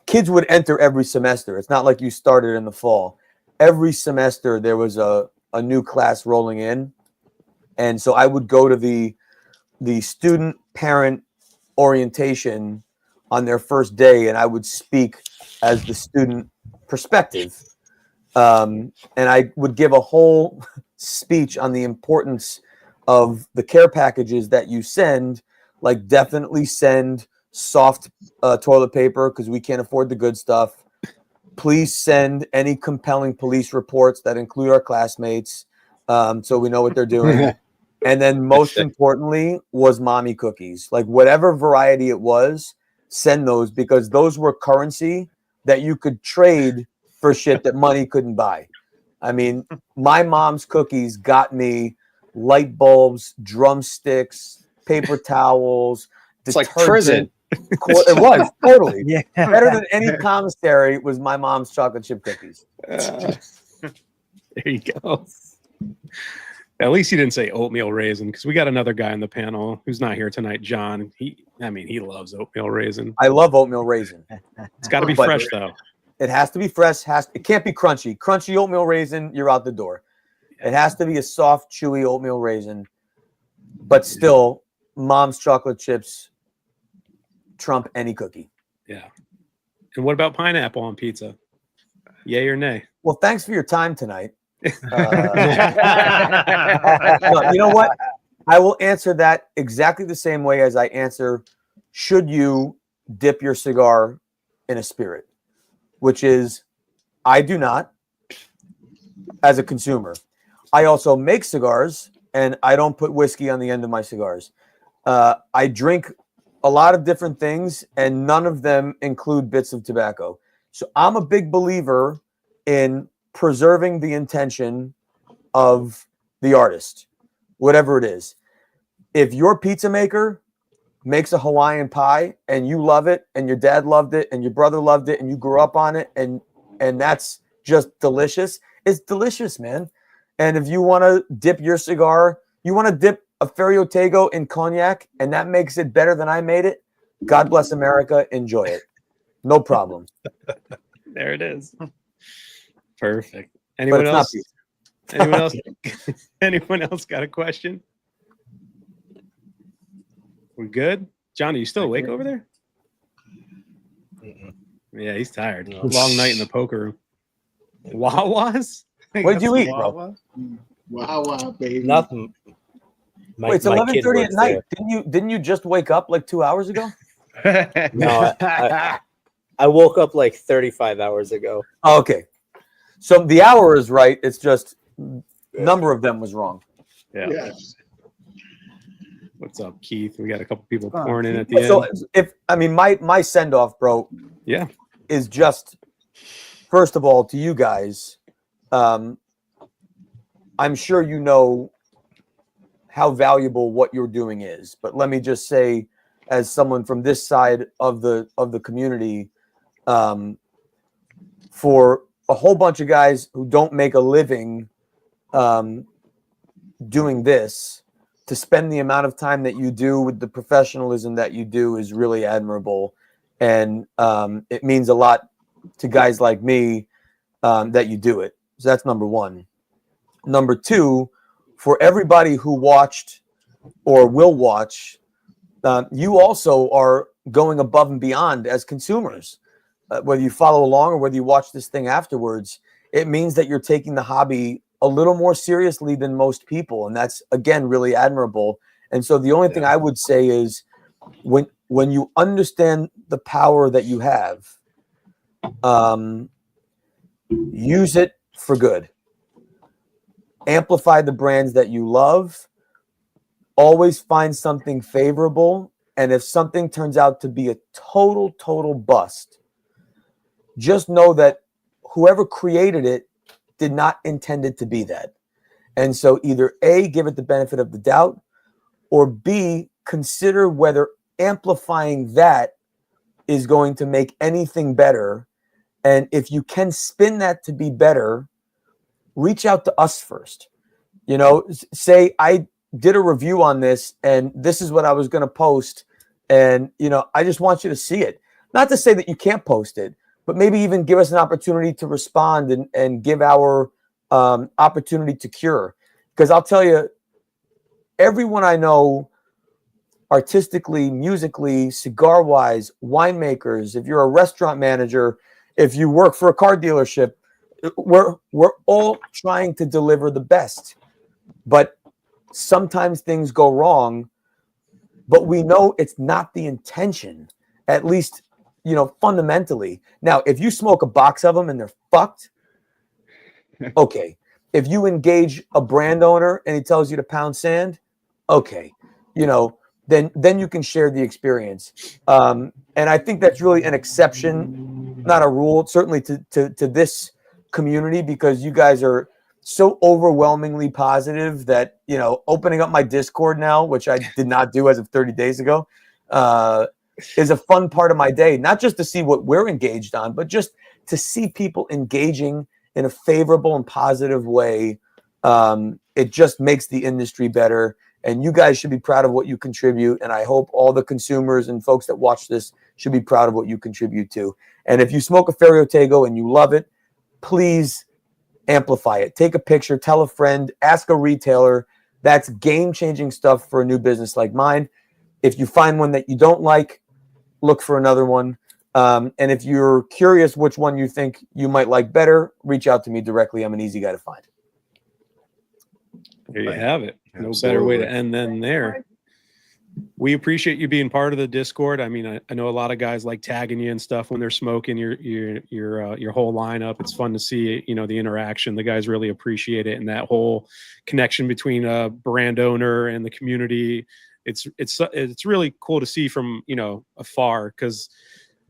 S3: kids would enter every semester. It's not like you started in the fall. Every semester there was a new class rolling in, and so I would go to the student parent orientation on their first day, and I would speak as the student perspective, and I would give a whole speech on the importance of the care packages that you send, like definitely send soft toilet paper because we can't afford the good stuff. Please send any compelling police reports that include our classmates, so we know what they're doing. And then most importantly was mommy cookies. Like whatever variety it was, send those, because those were currency that you could trade for shit that money couldn't buy. I mean, my mom's cookies got me light bulbs, drumsticks, paper towels.
S2: It's like prison.
S3: It was totally better than any commissary. Was my mom's chocolate chip cookies.
S1: There you go. At least you didn't say oatmeal raisin, because we got another guy on the panel who's not here tonight, John. He loves oatmeal raisin.
S3: I love oatmeal raisin.
S1: It's got to be fresh though.
S3: It has to be fresh. It can't be crunchy. Crunchy oatmeal raisin, you're out the door. It has to be a soft, chewy oatmeal raisin. But still, mom's chocolate chips trump any cookie.
S1: Yeah. And what about pineapple on pizza? Yay or nay?
S3: Well, thanks for your time tonight. No, you know what? I will answer that exactly the same way as I answer, should you dip your cigar in a spirit? Which is, I do not, as a consumer. I also make cigars, and I don't put whiskey on the end of my cigars. I drink a lot of different things, and none of them include bits of tobacco. So I'm a big believer in preserving the intention of the artist, whatever it is. If your pizza maker makes a Hawaiian pie and you love it, and your dad loved it, and your brother loved it, and you grew up on it, and that's just delicious, it's delicious, man. And if you want to dip your cigar, you want to dip a Ferio Tego in cognac, and that makes it better than I made it, God bless America, enjoy it. No problem.
S1: There it is. Perfect. Anyone else? Anyone else? Anyone else got a question? We good? Johnny, you still awake over there? Yeah, he's tired. Long night in the poker room. Wawas?
S3: What did you eat, bro?
S4: Wow, baby.
S8: Nothing.
S3: Wait, it's 11:30 at night. Didn't you just wake up like 2 hours ago?
S8: No, I woke up like 35 hours ago.
S3: Oh, okay. So the hour is right. It's just number of them was wrong.
S1: Yeah.
S4: Yes.
S1: What's up, Keith? We got a couple people pouring in at the
S3: So
S1: end.
S3: my send off, bro, is just, first of all, to you guys, I'm sure you know how valuable what you're doing is, but let me just say, as someone from this side of the community, for a whole bunch of guys who don't make a living doing this, to spend the amount of time that you do with the professionalism that you do is really admirable. And it means a lot to guys like me that you do it. So that's number one. Number two, for everybody who watched or will watch, you also are going above and beyond as consumers. Whether you follow along or whether you watch this thing afterwards, it means that you're taking the hobby a little more seriously than most people. And that's, again, really admirable. And so the only thing I would say is when you understand the power that you have, use it for good. Amplify the brands that you love. Always find something favorable. And if something turns out to be a total bust, just know that whoever created it did not intend it to be that. And so either A, give it the benefit of the doubt, or B, consider whether amplifying that is going to make anything better. And if you can spin that to be better, reach out to us first. You know, say, I did a review on this and this is what I was going to post. And, you know, I just want you to see it. Not to say that you can't post it, but maybe even give us an opportunity to respond and give our opportunity to cure. Because I'll tell you, everyone I know, artistically, musically, cigar-wise, winemakers, if you're a restaurant manager, if you work for a car dealership, we're all trying to deliver the best. But sometimes things go wrong, but we know it's not the intention, at least, you know, fundamentally. Now, if you smoke a box of them and they're fucked, okay. If you engage a brand owner and he tells you to pound sand, okay, you know, then you can share the experience. And I think that's really an exception, not a rule, certainly to this community, because you guys are so overwhelmingly positive that, you know, opening up my Discord now, which I did not do as of 30 days ago, is a fun part of my day, not just to see what we're engaged on, but just to see people engaging in a favorable and positive way. It just makes the industry better. And you guys should be proud of what you contribute. And I hope all the consumers and folks that watch this should be proud of what you contribute to. And if you smoke a Ferio Tego and you love it, please amplify it. Take a picture, tell a friend, ask a retailer. That's game-changing stuff for a new business like mine. If you find one that you don't like, look for another one. And if you're curious which one you think you might like better, reach out to me directly. I'm an easy guy to find.
S1: There you have it. No
S2: Absolutely.
S1: better way to end than there. We appreciate you being part of the Discord. I mean, I know a lot of guys like tagging you and stuff when they're smoking your whole lineup. It's fun to see, you know, the interaction. The guys really appreciate it, and that whole connection between a brand owner and the community. It's really cool to see from, you know, afar, because,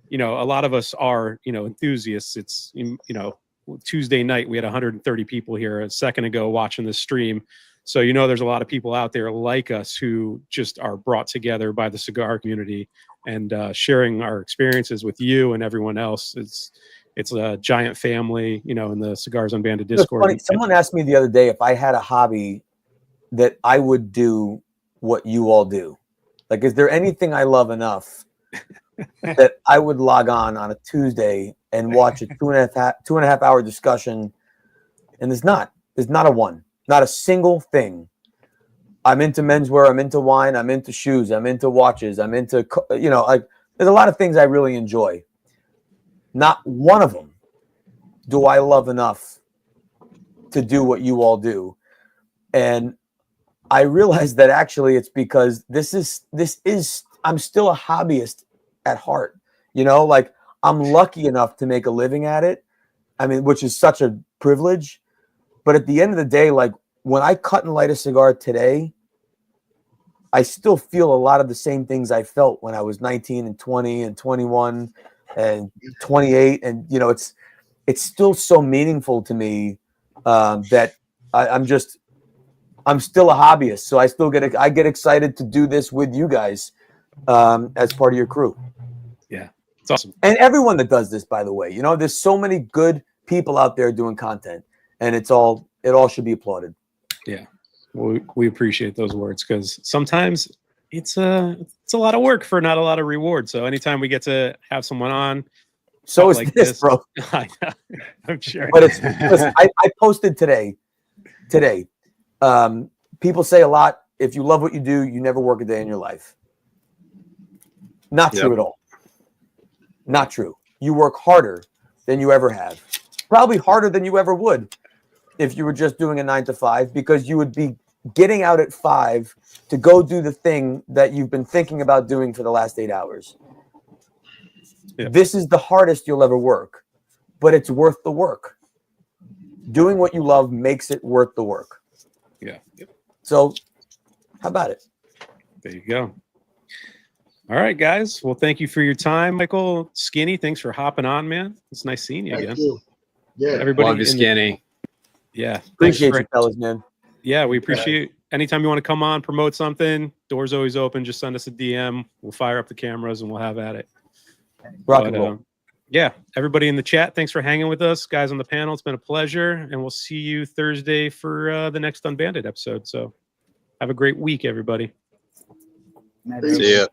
S1: you know, a lot of us are, you know, enthusiasts. It's, you know, Tuesday night we had 130 people here a second ago watching this stream. So, you know, there's a lot of people out there like us who just are brought together by the cigar community, and sharing our experiences with you and everyone else. It's a giant family, you know, in the Cigars Unbanded Discord.
S3: Funny, someone asked me the other day if I had a hobby that I would do what you all do. Like, is there anything I love enough that I would log on a Tuesday and watch a two and a half hour discussion? And there's not a one. Not a single thing. I'm into menswear. I'm into wine. I'm into shoes. I'm into watches. I'm into, you know, like, there's a lot of things I really enjoy. Not one of them do I love enough to do what you all do. And I realized that actually it's because this is I'm still a hobbyist at heart. You know, like, I'm lucky enough to make a living at it. I mean, which is such a privilege. But at the end of the day, like, when I cut and light a cigar today, I still feel a lot of the same things I felt when I was 19 and 20 and 21 and 28. And, you know, it's still so meaningful to me that I'm still a hobbyist. So I get excited to do this with you guys as part of your crew.
S1: Yeah, it's awesome.
S3: And everyone that does this, by the way, you know, there's so many good people out there doing content, and it all should be applauded.
S1: Yeah, well, we appreciate those words, because sometimes it's a lot of work for not a lot of reward. So anytime we get to have someone on,
S3: so is
S1: like
S3: this, bro.
S1: I'm sure.
S3: But listen, I posted today. People say a lot, if you love what you do, you never work a day in your life. Not true at all. Not true. You work harder than you ever have. Probably harder than you ever would if you were just doing a 9 to 5, because you would be getting out at 5 to go do the thing that you've been thinking about doing for the last 8 hours. Yeah. This is the hardest you'll ever work, but it's worth the work. Doing what you love makes it worth the work.
S1: Yeah. Yep.
S3: So how about it?
S1: There you go. All right, guys. Well, thank you for your time, Michael. Skinny, thanks for hopping on, man. It's nice seeing you again.
S4: Thank you. Yeah.
S1: Everybody,
S2: love you, Skinny.
S1: Yeah.
S3: Appreciate you, fellas, man.
S1: Yeah, we appreciate anytime you want to come on, promote something, door's always open. Just send us a DM. We'll fire up the cameras and we'll have at it.
S3: Rock and roll.
S1: Yeah, everybody in the chat, thanks for hanging with us. Guys on the panel, it's been a pleasure. And we'll see you Thursday for the next Unbanded episode. So have a great week, everybody.
S2: See ya.